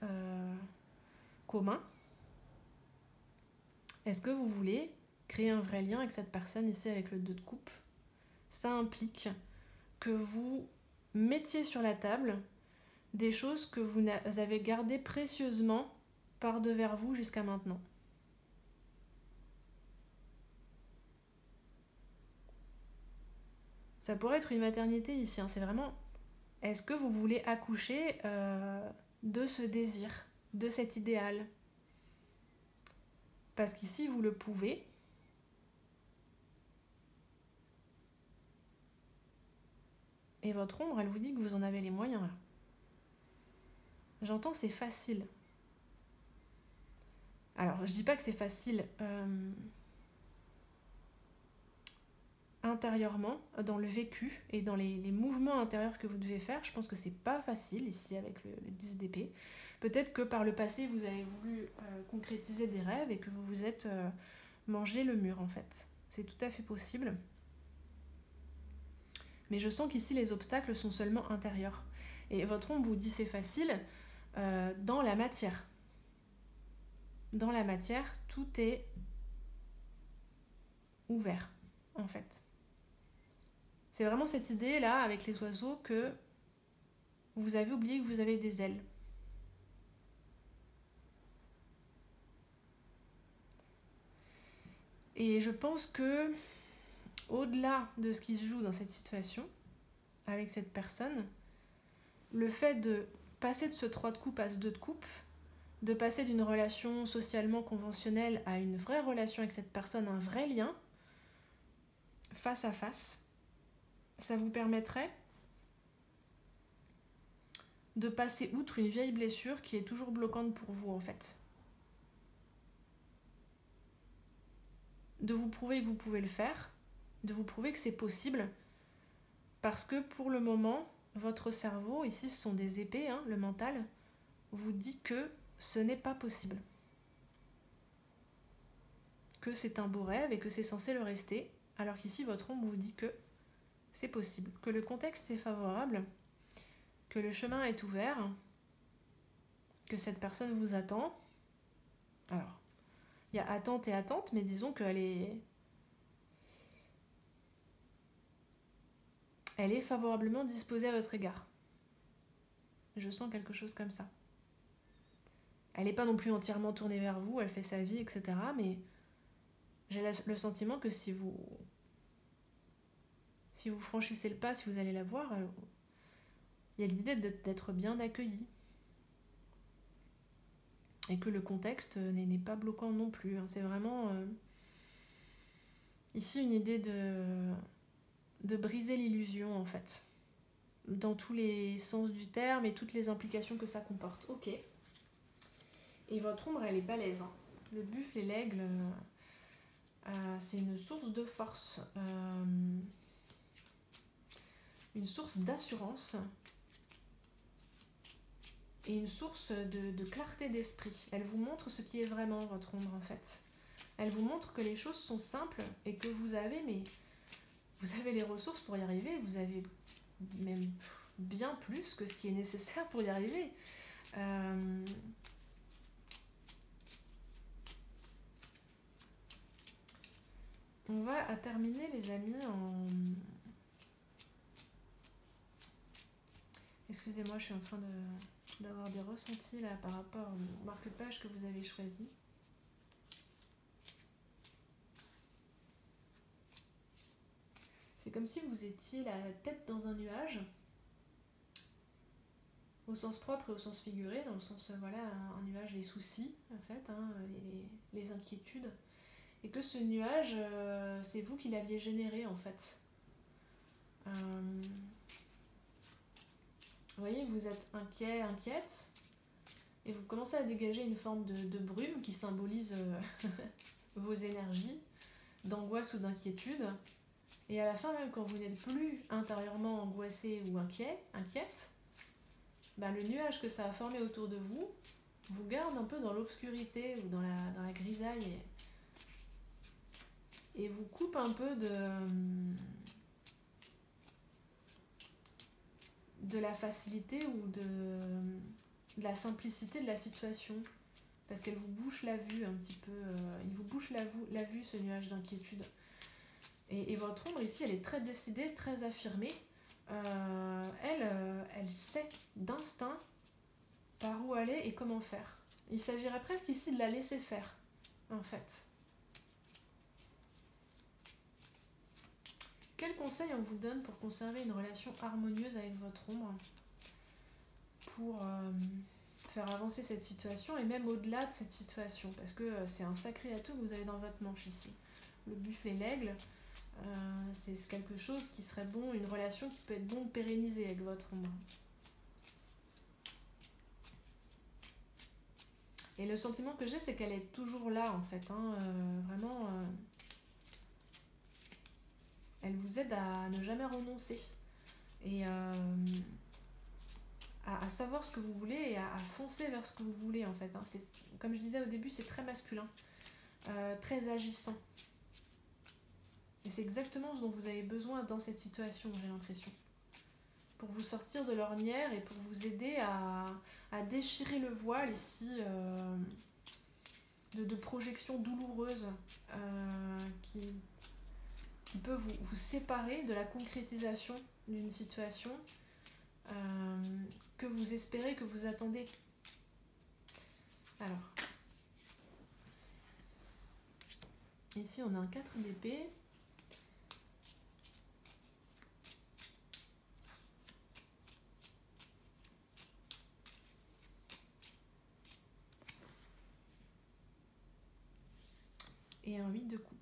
commun. Est-ce que vous voulez créer un vrai lien avec cette personne ici avec le 2 de coupe? Ça implique que vous mettiez sur la table des choses que vous avez gardées précieusement par devers vous jusqu'à maintenant. Ça pourrait être une maternité ici, hein. C'est vraiment, est-ce que vous voulez accoucher de ce désir, de cet idéal? Parce qu'ici, vous le pouvez. Et votre ombre, elle vous dit que vous en avez les moyens, là. J'entends, c'est facile. Alors, je dis pas que c'est facile intérieurement, dans le vécu et dans les mouvements intérieurs que vous devez faire. Je pense que c'est pas facile ici avec le 10 d'épée. Peut-être que par le passé, vous avez voulu concrétiser des rêves et que vous vous êtes mangé le mur, en fait. C'est tout à fait possible. Mais je sens qu'ici, les obstacles sont seulement intérieurs. Et votre ombre vous dit c'est facile dans la matière. dans la matière, tout est ouvert, en fait. C'est vraiment cette idée-là, avec les oiseaux, que vous avez oublié que vous avez des ailes. Et je pense que, au-delà de ce qui se joue dans cette situation, avec cette personne, le fait de passer de ce 3 de coupe à ce 2 de coupe, de passer d'une relation socialement conventionnelle à une vraie relation avec cette personne, un vrai lien, face à face, ça vous permettrait de passer outre une vieille blessure qui est toujours bloquante pour vous, en fait. De vous prouver que vous pouvez le faire, de vous prouver que c'est possible, parce que pour le moment, votre cerveau, ici ce sont des épées, hein, le mental, vous dit que ce n'est pas possible. Que c'est un beau rêve et que c'est censé le rester, alors qu'ici votre ombre vous dit que c'est possible, que le contexte est favorable, que le chemin est ouvert, que cette personne vous attend. Alors, il y a attente et attente, mais disons qu'elle est... Elle est favorablement disposée à votre égard. Je sens quelque chose comme ça. Elle n'est pas non plus entièrement tournée vers vous, elle fait sa vie, etc. Mais j'ai le sentiment que si vous franchissez le pas, si vous allez la voir, il y a l'idée d'être bien accueilli. Et que le contexte n'est pas bloquant non plus. Hein. C'est vraiment ici une idée de briser l'illusion, en fait. Dans tous les sens du terme et toutes les implications que ça comporte. Ok. Et votre ombre, elle est balèze. Hein. Le buffle et l'aigle, c'est une source de force. Une source d'assurance. Et une source de clarté d'esprit. Elle vous montre ce qui est vraiment votre ombre, en fait. Elle vous montre que les choses sont simples et que vous avez les ressources pour y arriver. Vous avez même bien plus que ce qui est nécessaire pour y arriver. On va terminer, les amis, Excusez-moi, je suis en train d'avoir des ressentis là par rapport au marque-page que vous avez choisi. C'est comme si vous étiez la tête dans un nuage, au sens propre et au sens figuré, dans le sens, voilà, un nuage, les soucis, en fait, hein, les inquiétudes. Et que ce nuage, c'est vous qui l'aviez généré, en fait. Vous voyez, vous êtes inquiet, inquiète, et vous commencez à dégager une forme de brume qui symbolise vos énergies, d'angoisse ou d'inquiétude. Et à la fin, même quand vous n'êtes plus intérieurement angoissé ou inquiète, bah, le nuage que ça a formé autour de vous garde un peu dans l'obscurité ou dans la grisaille et vous coupe un peu de la facilité ou de la simplicité de la situation. Parce qu'elle vous bouche la vue un petit peu, il vous bouche la vue, ce nuage d'inquiétude. Et votre ombre ici, elle est très décidée, très affirmée. Elle sait d'instinct par où aller et comment faire. Il s'agirait presque ici de la laisser faire, en fait. Quel conseil on vous donne pour conserver une relation harmonieuse avec votre ombre, pour faire avancer cette situation et même au-delà de cette situation, parce que c'est un sacré atout que vous avez dans votre manche ici. Le buffle et l'aigle, c'est quelque chose qui serait bon, une relation qui peut être bon de pérenniser avec votre ombre. Et le sentiment que j'ai, c'est qu'elle est toujours là, en fait. Hein, vraiment, elle vous aide à ne jamais renoncer. Et à savoir ce que vous voulez et à foncer vers ce que vous voulez, en fait. Hein. Comme je disais au début, c'est très masculin, très agissant. Et c'est exactement ce dont vous avez besoin dans cette situation, j'ai l'impression. Pour vous sortir de l'ornière et pour vous aider à déchirer le voile ici de projections douloureuses qui peut vous séparer de la concrétisation d'une situation que vous espérez, que vous attendez. Alors, ici on a un 4 d'épée. Et un 8 de coupe.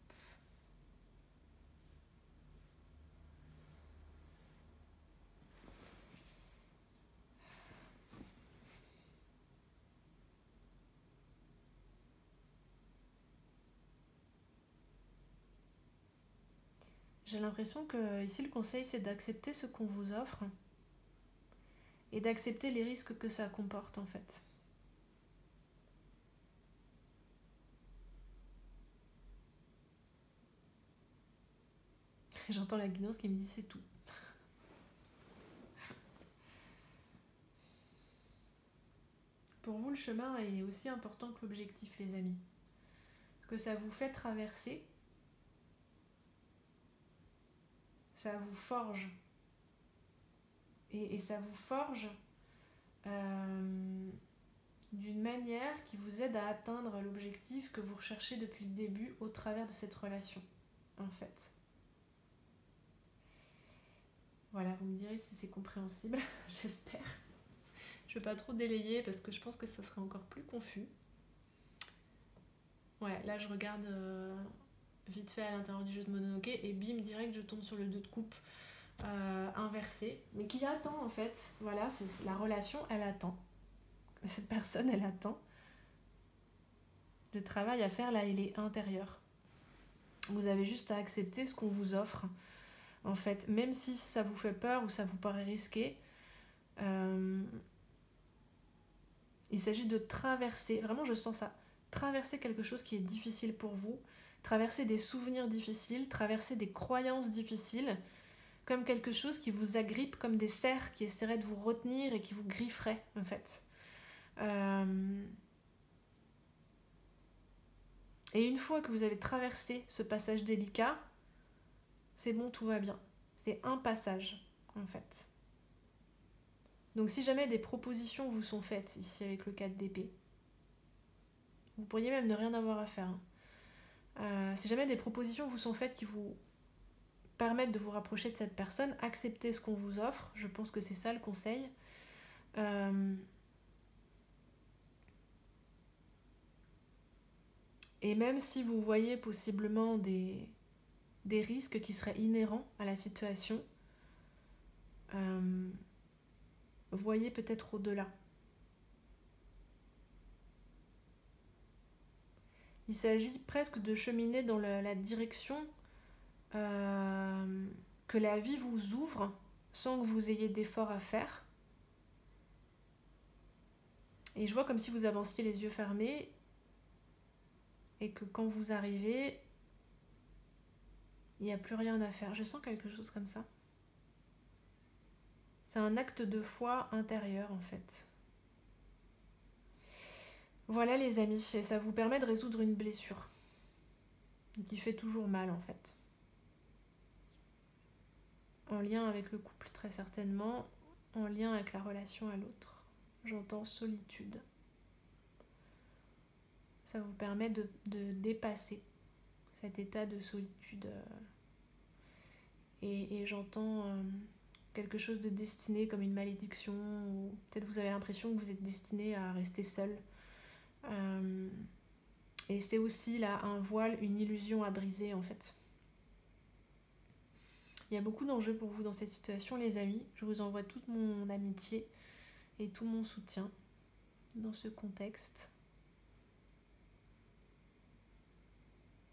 J'ai l'impression que ici le conseil c'est d'accepter ce qu'on vous offre et d'accepter les risques que ça comporte en fait. J'entends la guidance qui me dit c'est tout. Pour vous, le chemin est aussi important que l'objectif, les amis. Parce que ça vous fait traverser, ça vous forge. Et ça vous forge d'une manière qui vous aide à atteindre l'objectif que vous recherchez depuis le début au travers de cette relation, en fait. Voilà, vous me direz si c'est compréhensible, j'espère. Je ne vais pas trop délayer parce que je pense que ça serait encore plus confus. Ouais, là je regarde vite fait à l'intérieur du jeu de Mononoke et bim, direct je tombe sur le 2 de coupe inversé. Mais qui attend en fait, voilà, c'est la relation, elle attend. Cette personne, elle attend. Le travail à faire là, il est intérieur. Vous avez juste à accepter ce qu'on vous offre. En fait, même si ça vous fait peur ou ça vous paraît risqué, il s'agit de traverser, vraiment je sens ça, traverser quelque chose qui est difficile pour vous, traverser des souvenirs difficiles, traverser des croyances difficiles, comme quelque chose qui vous agrippe, comme des cerfs qui essaieraient de vous retenir et qui vous grifferaient en fait. Et une fois que vous avez traversé ce passage délicat, c'est bon, tout va bien. C'est un passage en fait. Donc si jamais des propositions vous sont faites, ici avec le 4 d'épée, vous pourriez même ne rien avoir à faire. Si jamais des propositions vous sont faites qui vous permettent de vous rapprocher de cette personne, acceptez ce qu'on vous offre, je pense que c'est ça le conseil. Et même si vous voyez possiblement des risques qui seraient inhérents à la situation, voyez peut-être au-delà. Il s'agit presque de cheminer dans la direction que la vie vous ouvre sans que vous ayez d'efforts à faire. Et je vois comme si vous avanciez les yeux fermés et que quand vous arrivez, il n'y a plus rien à faire. Je sens quelque chose comme ça. C'est un acte de foi intérieur en fait. Voilà les amis, et ça vous permet de résoudre une blessure qui fait toujours mal en fait. En lien avec le couple très certainement, en lien avec la relation à l'autre. J'entends solitude. Ça vous permet de dépasser cet état de solitude. Et j'entends quelque chose de destiné comme une malédiction, ou peut-être vous avez l'impression que vous êtes destiné à rester seul. Et c'est aussi là un voile, une illusion à briser en fait. Il y a beaucoup d'enjeux pour vous dans cette situation les amis. Je vous envoie toute mon amitié et tout mon soutien dans ce contexte.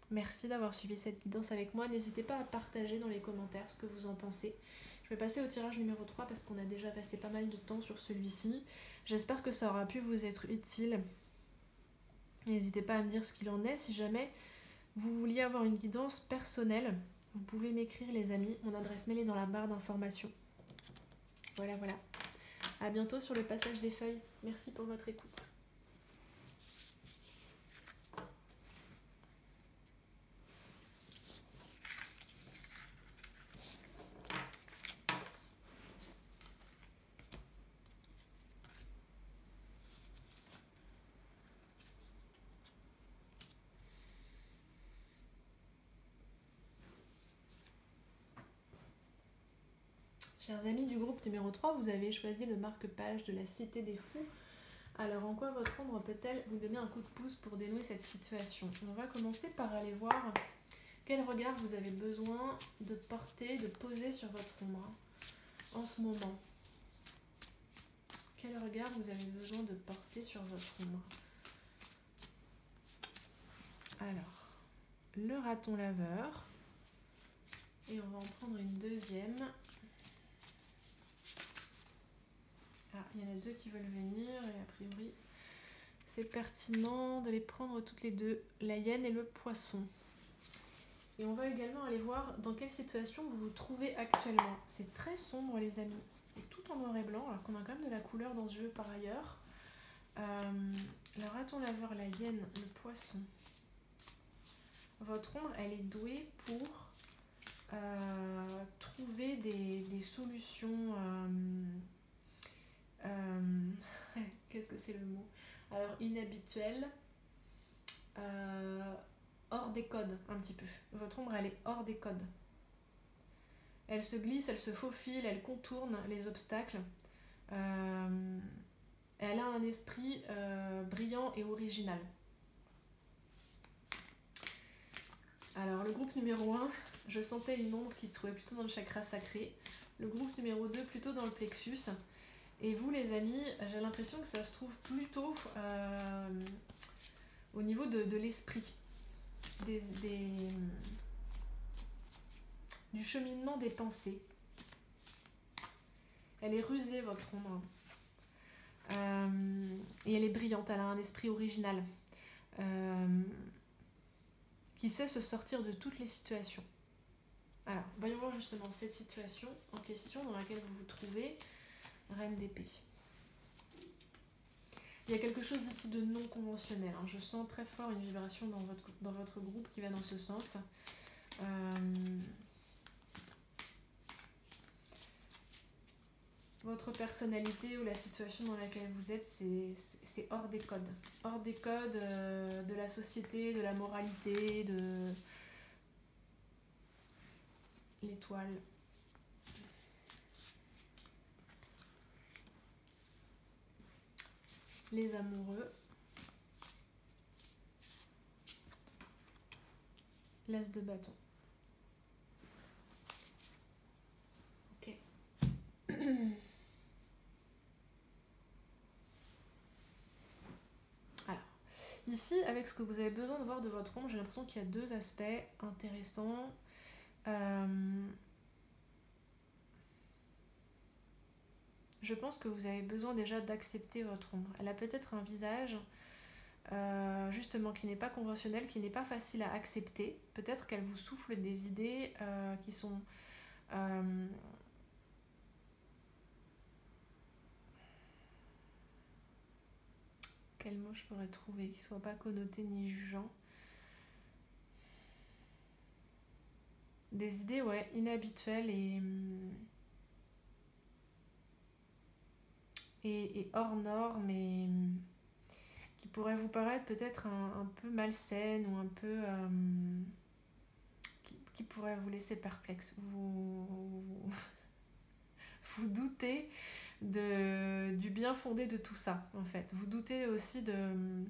Merci d'avoir suivi cette guidance avec moi. N'hésitez pas à partager dans les commentaires ce que vous en pensez. Je vais passer au tirage numéro 3 parce qu'on a déjà passé pas mal de temps sur celui-ci. J'espère que ça aura pu vous être utile. N'hésitez pas à me dire ce qu'il en est. Si jamais vous vouliez avoir une guidance personnelle, vous pouvez m'écrire les amis. Mon adresse mail est dans la barre d'information. Voilà. À bientôt sur le passage des feuilles. Merci pour votre écoute. Chers amis du groupe numéro 3, vous avez choisi le marque-page de la Cité des Fous. Alors en quoi votre ombre peut-elle vous donner un coup de pouce pour dénouer cette situation? On va commencer par aller voir quel regard vous avez besoin de porter, de poser sur votre ombre en ce moment. Quel regard vous avez besoin de porter sur votre ombre? Alors, le raton laveur. Et on va en prendre une deuxième. Ah, il y en a deux qui veulent venir et a priori c'est pertinent de les prendre toutes les deux, la hyène et le poisson. Et on va également aller voir dans quelle situation vous vous trouvez actuellement. C'est très sombre les amis, et tout en noir et blanc alors qu'on a quand même de la couleur dans ce jeu par ailleurs. Le raton laveur, la hyène, le poisson. Votre ombre elle est douée pour trouver des solutions... qu'est-ce que c'est le mot? Alors inhabituel, hors des codes un petit peu. Votre ombre elle est hors des codes. Elle se glisse, elle se faufile, elle contourne les obstacles. Elle a un esprit brillant et original. Alors le groupe numéro 1, je sentais une ombre qui se trouvait plutôt dans le chakra sacré. Le groupe numéro 2 plutôt dans le plexus. Et vous les amis, j'ai l'impression que ça se trouve plutôt au niveau de l'esprit, du cheminement des pensées. Elle est rusée votre ombre. Et elle est brillante, elle a un esprit original. Qui sait se sortir de toutes les situations. Alors, voyons voir justement cette situation en question dans laquelle vous vous trouvez. Reine d'épée. Il y a quelque chose ici de non conventionnel. Hein. Je sens très fort une vibration dans votre groupe qui va dans ce sens. Votre personnalité ou la situation dans laquelle vous êtes, c'est hors des codes. Hors des codes de la société, de la moralité, de l'étoile. Les amoureux. L'as de bâton. Ok. Alors, ici, avec ce que vous avez besoin de voir de votre ombre, j'ai l'impression qu'il y a deux aspects intéressants. Je pense que vous avez besoin déjà d'accepter votre ombre. Elle a peut-être un visage justement qui n'est pas conventionnel, qui n'est pas facile à accepter. Peut-être qu'elle vous souffle des idées qui sont... quel mot je pourrais trouver qui ne soit pas connoté ni jugeant? Des idées, ouais, inhabituelles et hors normes et qui pourraient vous paraître peut-être un peu malsaines ou un peu... qui pourraient vous laisser perplexe. Vous doutez du bien fondé de tout ça, en fait. Vous doutez aussi de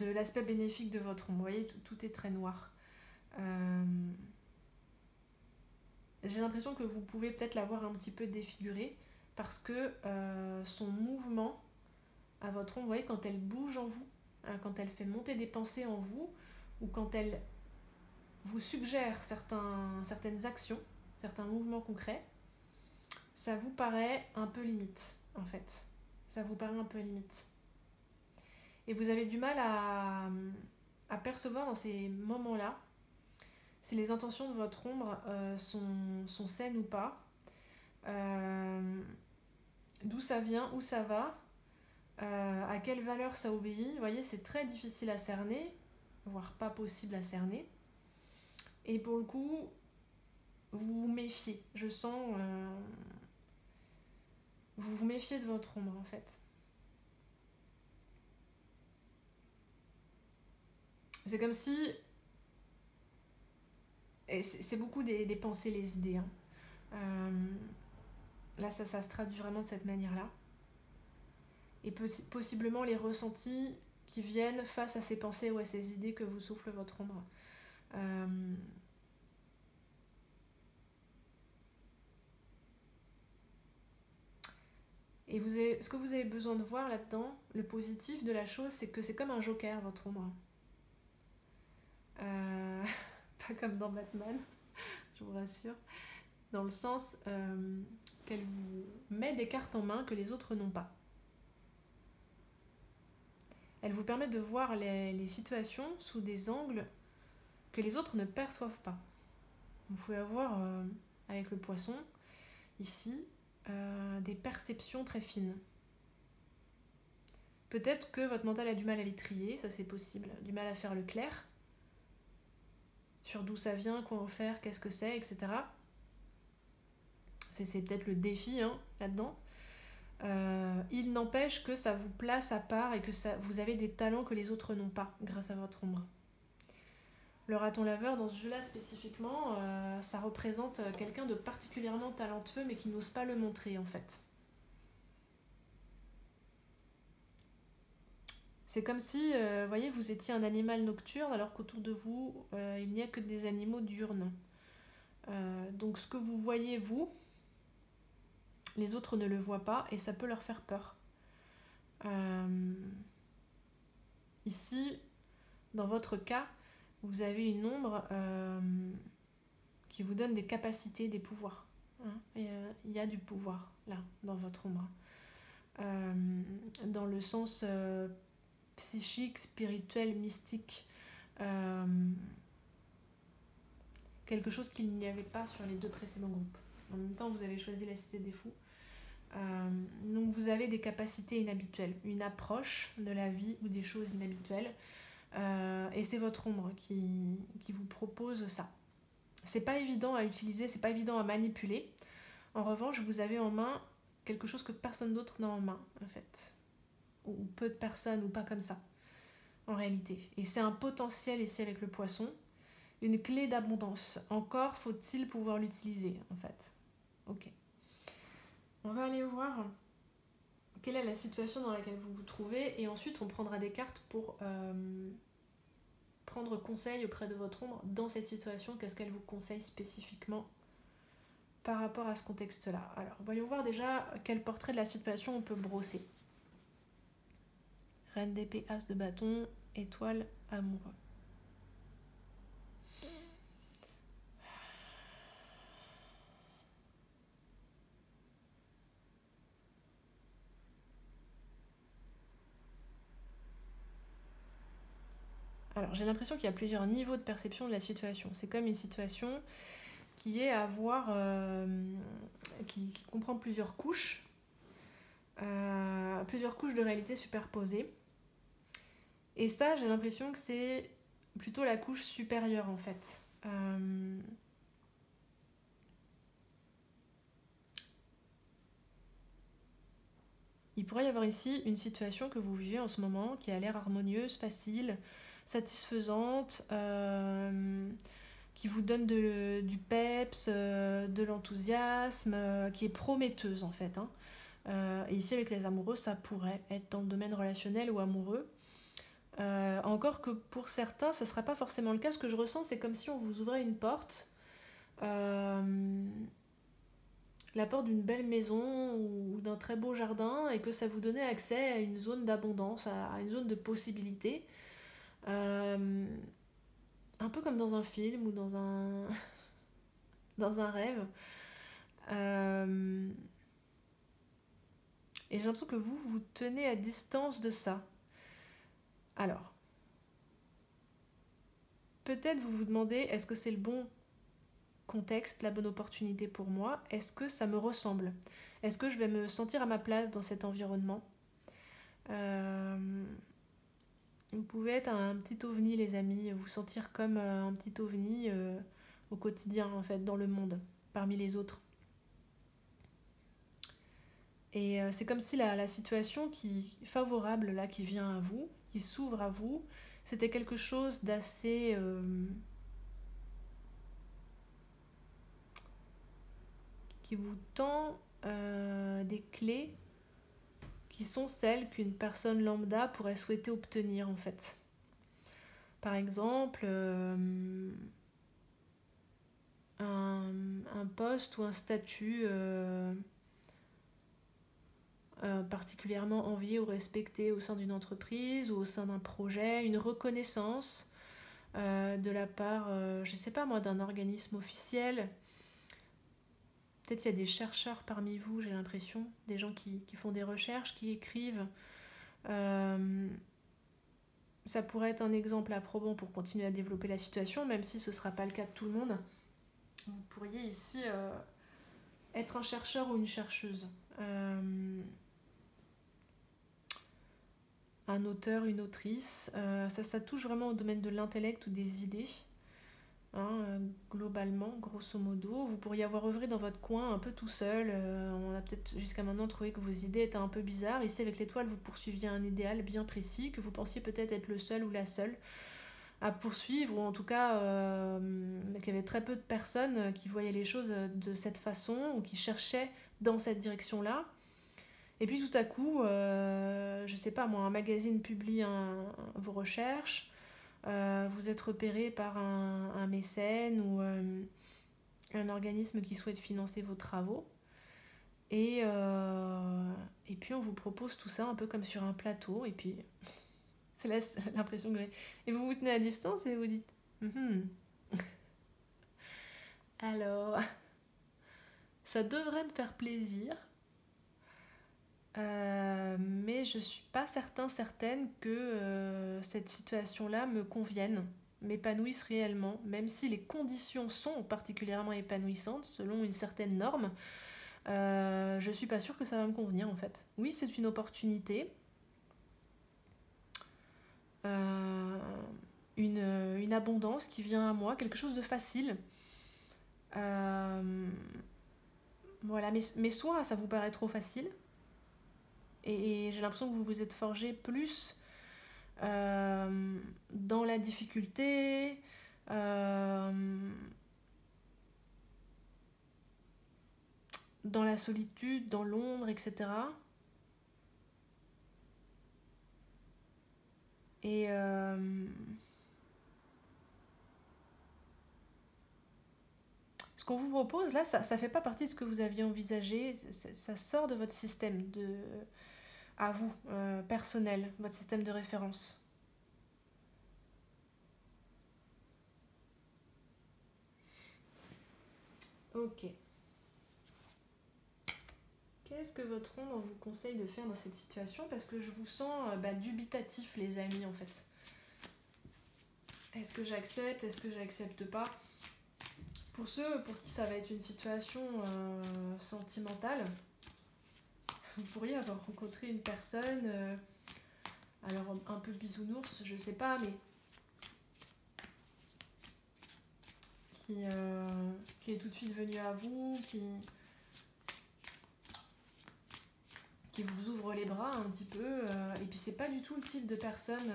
l'aspect bénéfique de votre ombre. Vous voyez, tout est très noir. J'ai l'impression que vous pouvez peut-être l'avoir un petit peu défigurée parce que son mouvement à votre ombre, vous voyez, quand elle bouge en vous, quand elle fait monter des pensées en vous, ou quand elle vous suggère certaines actions, certains mouvements concrets, ça vous paraît un peu limite, en fait. Ça vous paraît un peu limite. Et vous avez du mal à percevoir dans ces moments-là si les intentions de votre ombre sont saines ou pas, d'où ça vient, où ça va, à quelle valeur ça obéit. Vous voyez, c'est très difficile à cerner, voire pas possible à cerner. Et pour le coup, vous vous méfiez. Je sens... vous vous méfiez de votre ombre, en fait. C'est comme si... Et c'est beaucoup des pensées, les idées. Hein. Là, ça se traduit vraiment de cette manière-là. Et possiblement les ressentis qui viennent face à ces pensées ou à ces idées que vous souffle votre ombre. Et ce que vous avez besoin de voir là-dedans, le positif de la chose, c'est que c'est comme un joker, votre ombre. Pas comme dans Batman, je vous rassure. Dans le sens qu'elle vous met des cartes en main que les autres n'ont pas. Elle vous permet de voir les situations sous des angles que les autres ne perçoivent pas. Vous pouvez avoir, avec le poisson, ici, des perceptions très fines. Peut-être que votre mental a du mal à les trier, ça c'est possible, du mal à faire le clair, sur d'où ça vient, quoi en faire, qu'est-ce que c'est, etc. C'est peut-être le défi là-dedans. Il n'empêche que ça vous place à part et que vous avez des talents que les autres n'ont pas grâce à votre ombre. Le raton laveur, dans ce jeu-là spécifiquement, ça représente quelqu'un de particulièrement talentueux mais qui n'ose pas le montrer en fait. C'est comme si, voyez, vous étiez un animal nocturne alors qu'autour de vous, il n'y a que des animaux diurnes. Donc ce que vous voyez, vous, les autres ne le voient pas et ça peut leur faire peur. Ici, dans votre cas, vous avez une ombre qui vous donne des capacités, des pouvoirs. Il y a du pouvoir là, dans votre ombre. Dans le sens psychique, spirituel, mystique. Quelque chose qu'il n'y avait pas sur les 2 précédents groupes. En même temps, vous avez choisi la Cité des Fous. Donc vous avez des capacités inhabituelles, une approche de la vie ou des choses inhabituelles. Et c'est votre ombre qui vous propose ça. C'est pas évident à utiliser, c'est pas évident à manipuler. En revanche, vous avez en main quelque chose que personne d'autre n'a en main, en fait. Ou peu de personnes, ou pas comme ça, en réalité. Et c'est un potentiel ici avec le poisson, une clé d'abondance. Encore faut-il pouvoir l'utiliser, en fait. Ok. On va aller voir quelle est la situation dans laquelle vous vous trouvez, et ensuite on prendra des cartes pour prendre conseil auprès de votre ombre dans cette situation. Qu'est-ce qu'elle vous conseille spécifiquement par rapport à ce contexte-là? Alors, voyons voir déjà quel portrait de la situation on peut brosser. Reine d'épée, as de bâton, étoile, amoureux. Alors, j'ai l'impression qu'il y a plusieurs niveaux de perception de la situation. C'est comme une situation qui est à voir, qui comprend plusieurs couches de réalité superposées. Et ça, j'ai l'impression que c'est plutôt la couche supérieure, en fait. Il pourrait y avoir ici une situation que vous vivez en ce moment qui a l'air harmonieuse, facile, satisfaisante, qui vous donne du peps, de l'enthousiasme, qui est prometteuse en fait. Et ici avec les amoureux, ça pourrait être dans le domaine relationnel ou amoureux. Encore que pour certains, ce ne sera pas forcément le cas. Ce que je ressens, c'est comme si on vous ouvrait une porte. La porte d'une belle maison ou d'un très beau jardin, et que ça vous donnait accès à une zone d'abondance, à une zone de possibilités. Un peu comme dans un film ou dans un rêve. Et j'ai l'impression que vous tenez à distance de ça. Alors, peut-être vous vous demandez, est-ce que c'est le bon contexte, la bonne opportunité pour moi? Est-ce que ça me ressemble? Est-ce que je vais me sentir à ma place dans cet environnement? Vous pouvez être un petit ovni, les amis, vous sentir comme un petit ovni au quotidien, en fait, dans le monde, parmi les autres. Et c'est comme si la situation favorable là, qui vient à vous, qui s'ouvre à vous, c'était quelque chose d'assez qui vous tend des clés qui sont celles qu'une personne lambda pourrait souhaiter obtenir en fait. Par exemple, un poste ou un statut particulièrement envié ou respecté au sein d'une entreprise ou au sein d'un projet, une reconnaissance de la part, je sais pas moi, d'un organisme officiel. Peut-être il y a des chercheurs parmi vous, j'ai l'impression, des gens qui font des recherches, qui écrivent. Ça pourrait être un exemple approbant pour continuer à développer la situation, même si ce ne sera pas le cas de tout le monde. Vous pourriez ici être un chercheur ou une chercheuse. Un auteur, une autrice. Ça touche vraiment au domaine de l'intellect ou des idées. Globalement, grosso modo, vous pourriez avoir œuvré dans votre coin un peu tout seul. On a peut-être jusqu'à maintenant trouvé que vos idées étaient un peu bizarres. Ici, avec l'étoile, vous poursuiviez un idéal bien précis que vous pensiez peut-être être le seul ou la seule à poursuivre, ou en tout cas qu'il y avait très peu de personnes qui voyaient les choses de cette façon ou qui cherchaient dans cette direction-là. Et puis tout à coup, je sais pas moi, un magazine publie vos recherches. Vous êtes repéré par un mécène ou un organisme qui souhaite financer vos travaux. Et puis on vous propose tout ça un peu comme sur un plateau. Et puis c'est là l'impression que j'ai. Et vous vous tenez à distance et vous dites alors, ça devrait me faire plaisir. Mais je suis pas certaine que cette situation-là me convienne, m'épanouisse réellement, même si les conditions sont particulièrement épanouissantes selon une certaine norme. Je suis pas sûre que ça va me convenir en fait. Oui, c'est une opportunité, une abondance qui vient à moi, quelque chose de facile. Voilà, mais soit ça vous paraît trop facile. Et j'ai l'impression que vous vous êtes forgé plus dans la difficulté, dans la solitude, dans l'ombre, etc. Et ce qu'on vous propose là, ça fait pas partie de ce que vous aviez envisagé. Ça sort de votre système à vous, personnel, votre système de référence. Ok. Qu'est-ce que votre ombre vous conseille de faire dans cette situation? Parce que je vous sens dubitatif, les amis, en fait. Est-ce que j'accepte? Est-ce que j'accepte pas? Pour ceux pour qui ça va être une situation sentimentale, vous pourriez avoir rencontré une personne, alors un peu bisounours, je sais pas, mais qui est tout de suite venue à vous, qui vous ouvre les bras un petit peu, et puis c'est pas du tout le type de personne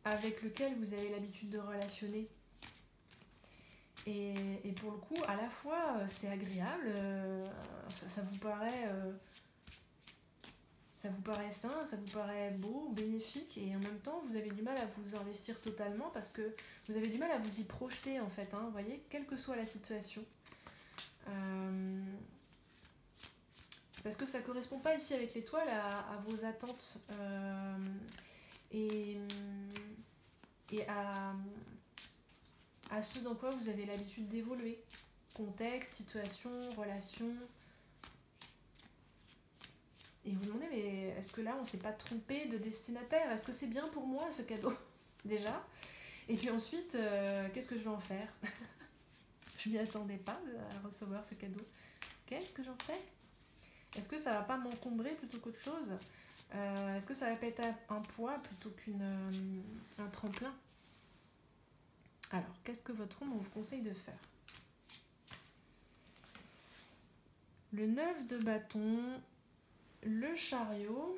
avec lequel vous avez l'habitude de relationner. Et pour le coup, à la fois c'est agréable, ça vous paraît sain, ça vous paraît beau, bénéfique, et en même temps vous avez du mal à vous investir totalement parce que vous avez du mal à vous y projeter en fait, vous voyez, quelle que soit la situation. Parce que ça correspond pas ici avec l'étoile à vos attentes et à ce dans quoi vous avez l'habitude d'évoluer. Contexte, situation, relation. Et vous vous demandez, mais est-ce que là on s'est pas trompé de destinataire? Est-ce que c'est bien pour moi ce cadeau? Déjà. Et puis ensuite, qu'est-ce que je vais en faire? Je m'y attendais pas à recevoir ce cadeau. Qu'est-ce que j'en fais? Est-ce que ça va pas m'encombrer plutôt qu'autre chose? Est-ce que ça va pas être un poids plutôt qu'un tremplin? Alors, qu'est-ce que votre ombre vous conseille de faire? Le 9 de bâton, le chariot,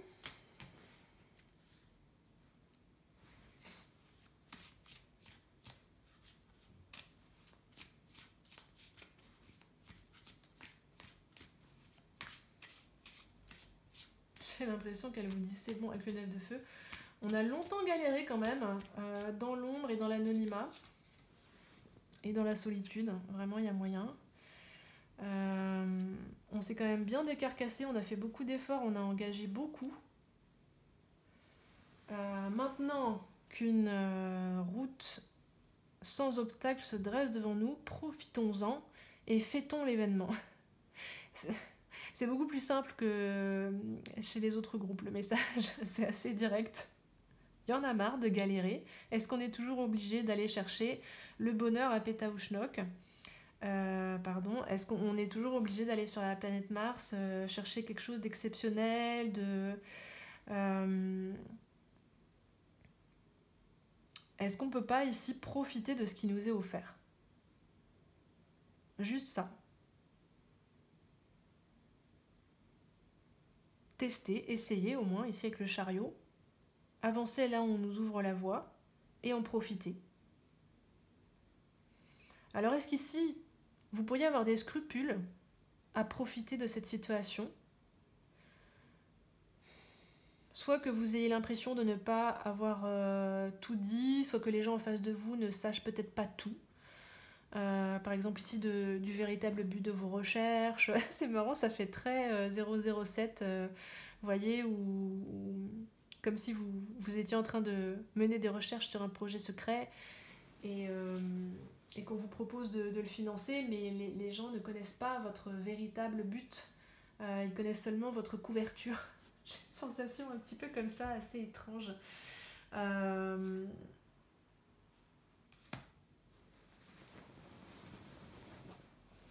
J'ai l'impression qu'elle vous dit c'est bon avec le 9 de feu. On a longtemps galéré quand même, dans l'ombre et dans l'anonymat. Et dans la solitude, vraiment il y a moyen. On s'est quand même bien décarcassé, on a fait beaucoup d'efforts, on a engagé beaucoup. Maintenant qu'une route sans obstacle se dresse devant nous, profitons-en et fêtons l'événement. C'est beaucoup plus simple que chez les autres groupes, le message, c'est assez direct. Il y en a marre de galérer. Est-ce qu'on est toujours obligé d'aller chercher le bonheur à Pétaouchnok ? Est-ce qu'on est toujours obligé d'aller sur la planète Mars, chercher quelque chose d'exceptionnel, Est-ce qu'on peut pas ici profiter de ce qui nous est offert ? Juste ça. Tester, essayer au moins, ici avec le chariot. Avancer là où on nous ouvre la voie et en profiter. Alors est-ce qu'ici, vous pourriez avoir des scrupules à profiter de cette situation ? Soit que vous ayez l'impression de ne pas avoir tout dit, soit que les gens en face de vous ne sachent peut-être pas tout. Par exemple ici du véritable but de vos recherches. C'est marrant, ça fait très 007, vous voyez, comme si vous étiez en train de mener des recherches sur un projet secret et qu'on vous propose de le financer, mais les gens ne connaissent pas votre véritable but. Ils connaissent seulement votre couverture. J'ai une sensation un petit peu comme ça, assez étrange.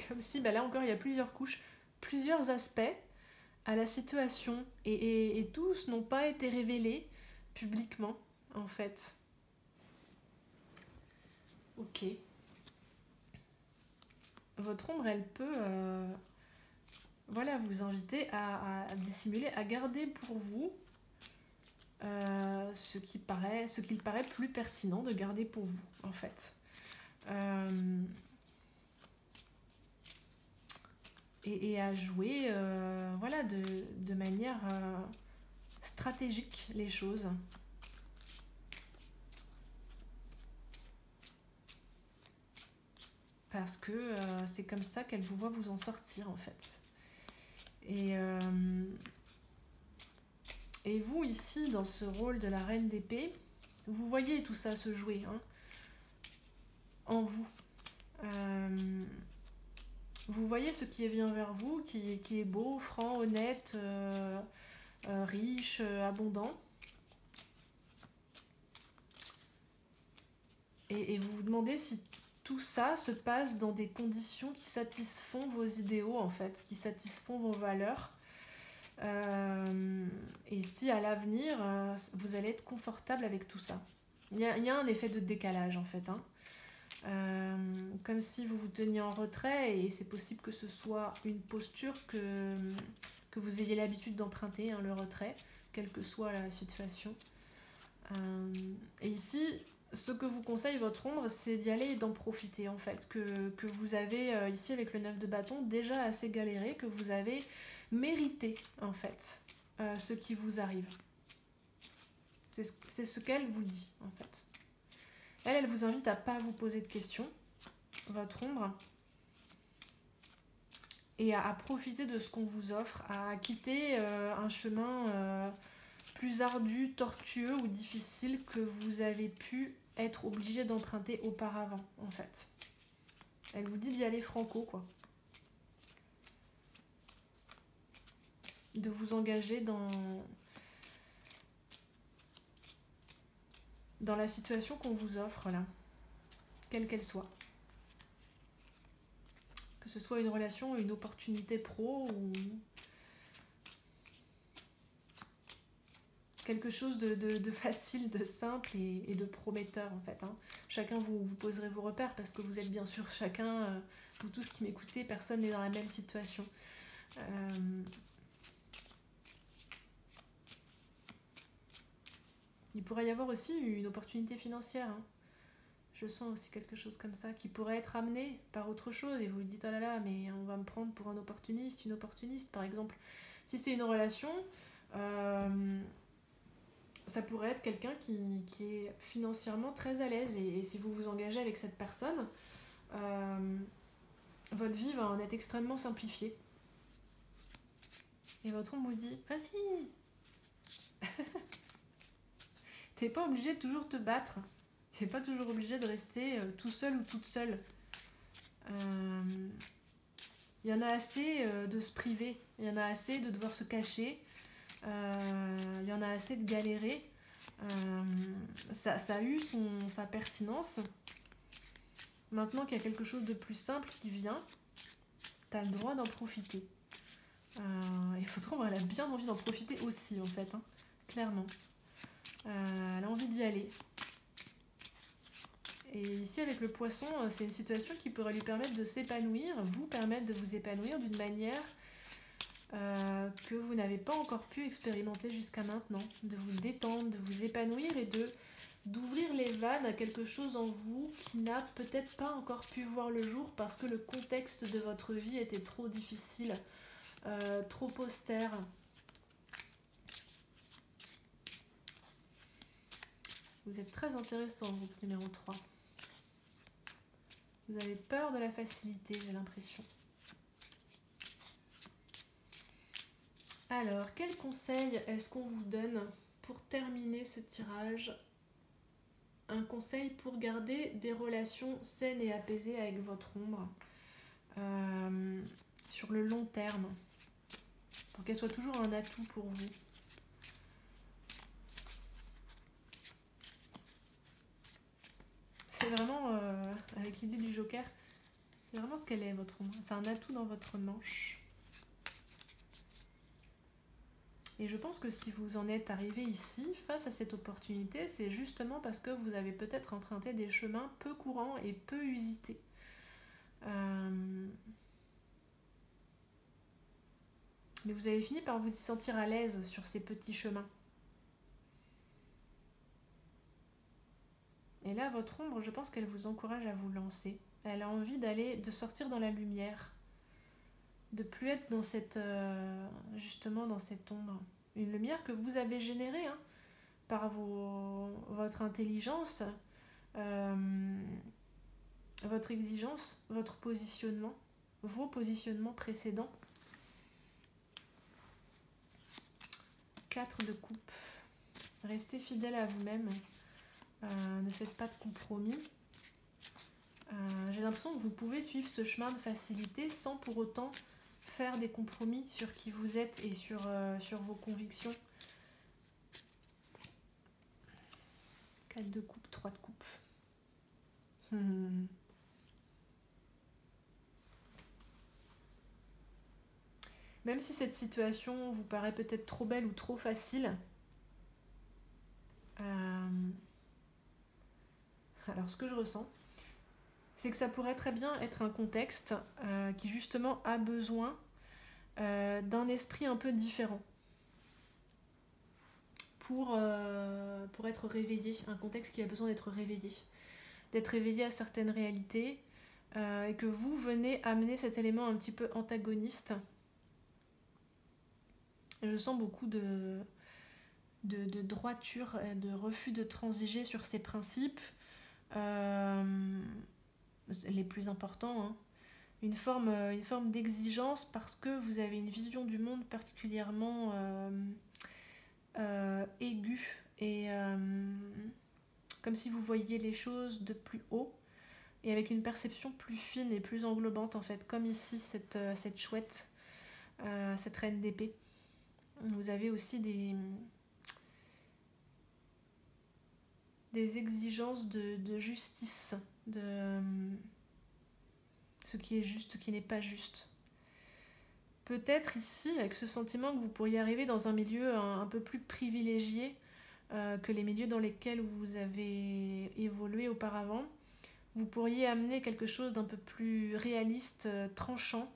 Comme si, là encore, il y a plusieurs couches, plusieurs aspects à la situation. Et tous n'ont pas été révélés publiquement, en fait. Ok. Votre ombre, elle peut vous inviter à dissimuler, à garder pour vous ce qu'il paraît plus pertinent de garder pour vous, en fait. Et à jouer de manière stratégique les choses. Parce que c'est comme ça qu'elle vous voit vous en sortir, en fait. Et vous, ici, dans ce rôle de la reine d'épée, vous voyez tout ça se jouer, hein, en vous. Vous voyez ce qui vient vers vous, qui est beau, franc, honnête, riche, abondant. Et vous vous demandez si tout ça se passe dans des conditions qui satisfont vos idéaux, en fait, qui satisfont vos valeurs. Et si à l'avenir, vous allez être confortable avec tout ça. Il y a un effet de décalage, en fait, hein. Comme si vous vous teniez en retrait, et c'est possible que ce soit une posture que vous ayez l'habitude d'emprunter, hein, le retrait, quelle que soit la situation. Et ici, ce que vous conseille votre ombre, c'est d'y aller et d'en profiter, en fait, que vous avez ici avec le 9 de bâton déjà assez galéré, que vous avez mérité, en fait, ce qui vous arrive. C'est ce qu'elle vous dit, en fait. Elle vous invite à ne pas vous poser de questions, votre ombre, et à profiter de ce qu'on vous offre, à quitter un chemin plus ardu, tortueux ou difficile que vous avez pu être obligé d'emprunter auparavant, en fait. Elle vous dit d'y aller franco, quoi. De vous engager dans la situation qu'on vous offre, là, quelle qu'elle soit. Que ce soit une relation, une opportunité pro ou quelque chose de facile, de simple et de prometteur, en fait, hein. Chacun vous poserez vos repères parce que vous êtes bien sûr chacun, vous tous qui m'écoutez, personne n'est dans la même situation. Il pourrait y avoir aussi une opportunité financière, hein. Je sens aussi quelque chose comme ça qui pourrait être amené par autre chose et vous vous dites oh là là mais on va me prendre pour un opportuniste, une opportuniste par exemple. Si c'est une relation, Ça pourrait être quelqu'un qui est financièrement très à l'aise et si vous vous engagez avec cette personne, votre vie va en être extrêmement simplifiée. Et votre ombre vous dit, vas-y, t'es pas obligé de toujours te battre, t'es pas toujours obligé de rester tout seul ou toute seule. Il y en a assez de se priver, il y en a assez de devoir se cacher, il y en a assez de galérer. Ça a eu sa pertinence. Maintenant qu'il y a quelque chose de plus simple qui vient, t'as le droit d'en profiter. Et votre ombre, elle a bien envie d'en profiter aussi, en fait, hein, clairement. Elle a envie d'y aller. Et ici, avec le poisson, c'est une situation qui pourrait lui permettre de s'épanouir, vous permettre de vous épanouir d'une manière que vous n'avez pas encore pu expérimenter jusqu'à maintenant. De vous détendre, de vous épanouir et d'ouvrir les vannes à quelque chose en vous qui n'a peut-être pas encore pu voir le jour parce que le contexte de votre vie était trop difficile, trop austère. Vous êtes très intéressant, groupe numéro 3. Vous avez peur de la facilité, j'ai l'impression. Alors, quel conseil est-ce qu'on vous donne pour terminer ce tirage? Un conseil pour garder des relations saines et apaisées avec votre ombre sur le long terme, pour qu'elle soit toujours un atout pour vous. C'est vraiment, avec l'idée du joker, c'est vraiment ce qu'elle est, votre ombre. C'est un atout dans votre manche. Et je pense que si vous en êtes arrivé ici, face à cette opportunité, c'est justement parce que vous avez peut-être emprunté des chemins peu courants et peu usités. Mais vous avez fini par vous y sentir à l'aise sur ces petits chemins. Et là, votre ombre, je pense qu'elle vous encourage à vous lancer. Elle a envie de sortir dans la lumière, de plus être dans cette, justement dans cette ombre. Une lumière que vous avez générée hein, par votre intelligence, votre exigence, votre positionnement, vos positionnements précédents. 4 de coupe. Restez fidèle à vous-même. Ne faites pas de compromis. J'ai l'impression que vous pouvez suivre ce chemin de facilité sans pour autant faire des compromis sur qui vous êtes et sur vos convictions. 4 de coupe, 3 de coupe. Même si cette situation vous paraît peut-être trop belle ou trop facile, alors ce que je ressens, c'est que ça pourrait très bien être un contexte qui justement a besoin d'un esprit un peu différent pour être réveillé, un contexte qui a besoin d'être réveillé à certaines réalités et que vous venez amener cet élément un petit peu antagoniste. Je sens beaucoup de droiture, de refus de transiger sur ces principes les plus importants, hein. Une forme d'exigence parce que vous avez une vision du monde particulièrement aiguë et comme si vous voyiez les choses de plus haut et avec une perception plus fine et plus englobante en fait, comme ici cette chouette, cette reine d'épée. Vous avez aussi des exigences de justice, de ce qui est juste, ce qui n'est pas juste. Peut-être ici, avec ce sentiment que vous pourriez arriver dans un milieu un peu plus privilégié que les milieux dans lesquels vous avez évolué auparavant, vous pourriez amener quelque chose d'un peu plus réaliste, tranchant,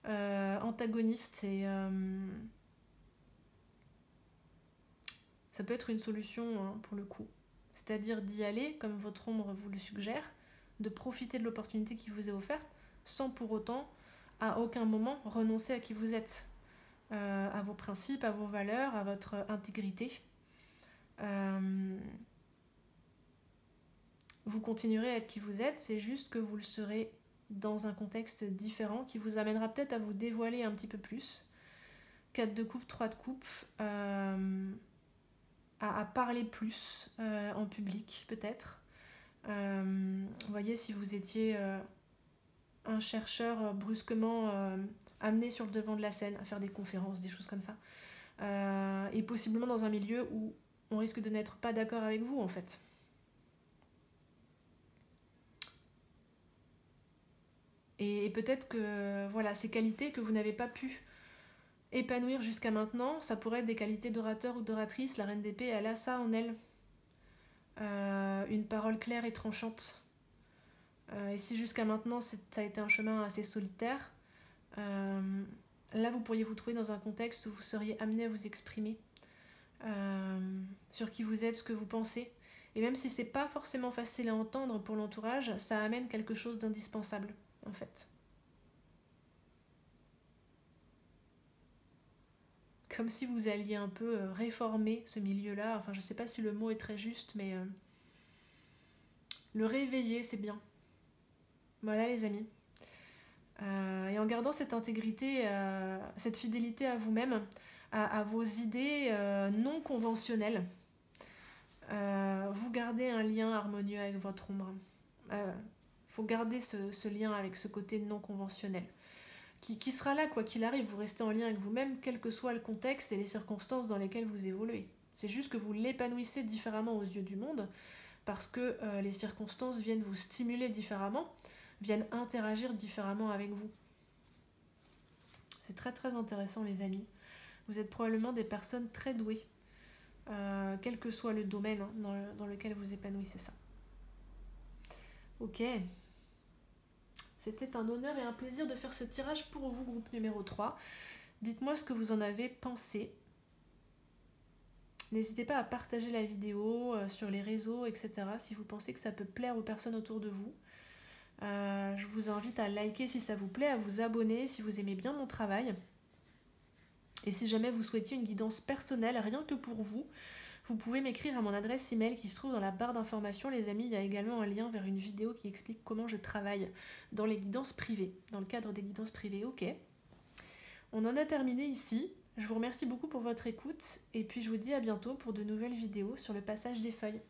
antagoniste et ça peut être une solution hein, pour le coup. C'est-à-dire d'y aller, comme votre ombre vous le suggère, de profiter de l'opportunité qui vous est offerte, sans pour autant, à aucun moment, renoncer à qui vous êtes. à vos principes, à vos valeurs, à votre intégrité. Vous continuerez à être qui vous êtes, c'est juste que vous le serez dans un contexte différent qui vous amènera peut-être à vous dévoiler un petit peu plus. 4 de coupe, 3 de coupe, à parler plus en public peut-être. Vous voyez, si vous étiez un chercheur brusquement amené sur le devant de la scène à faire des conférences, des choses comme ça, et possiblement dans un milieu où on risque de n'être pas d'accord avec vous en fait. Et peut-être que voilà, ces qualités que vous n'avez pas pu épanouir jusqu'à maintenant, ça pourrait être des qualités d'orateur ou d'oratrice. La reine d'épée, elle a ça en elle. Une parole claire et tranchante. Et si jusqu'à maintenant ça a été un chemin assez solitaire, là vous pourriez vous trouver dans un contexte où vous seriez amené à vous exprimer sur qui vous êtes, ce que vous pensez. Et même si c'est pas forcément facile à entendre pour l'entourage, ça amène quelque chose d'indispensable en fait. Comme si vous alliez un peu réformer ce milieu-là. Enfin, je sais pas si le mot est très juste, mais le réveiller, c'est bien. Voilà les amis. Et en gardant cette intégrité, cette fidélité à vous-même, à vos idées non conventionnelles, vous gardez un lien harmonieux avec votre ombre. Faut garder ce lien avec ce côté non conventionnel. Qui sera là quoi qu'il arrive, vous restez en lien avec vous-même, quel que soit le contexte et les circonstances dans lesquelles vous évoluez. C'est juste que vous l'épanouissez différemment aux yeux du monde, parce que les circonstances viennent vous stimuler différemment, viennent interagir différemment avec vous. C'est très très intéressant les amis. Vous êtes probablement des personnes très douées, quel que soit le domaine dans lequel vous épanouissez ça. Ok. C'était un honneur et un plaisir de faire ce tirage pour vous, groupe numéro 3. Dites-moi ce que vous en avez pensé. N'hésitez pas à partager la vidéo sur les réseaux, etc. si vous pensez que ça peut plaire aux personnes autour de vous. Je vous invite à liker si ça vous plaît, à vous abonner si vous aimez bien mon travail. Et si jamais vous souhaitiez une guidance personnelle, rien que pour vous, vous pouvez m'écrire à mon adresse email qui se trouve dans la barre d'informations. Les amis, il y a également un lien vers une vidéo qui explique comment je travaille dans les guidances privées, dans le cadre des guidances privées. Ok. On en a terminé ici. Je vous remercie beaucoup pour votre écoute et puis je vous dis à bientôt pour de nouvelles vidéos sur le passage des feuilles.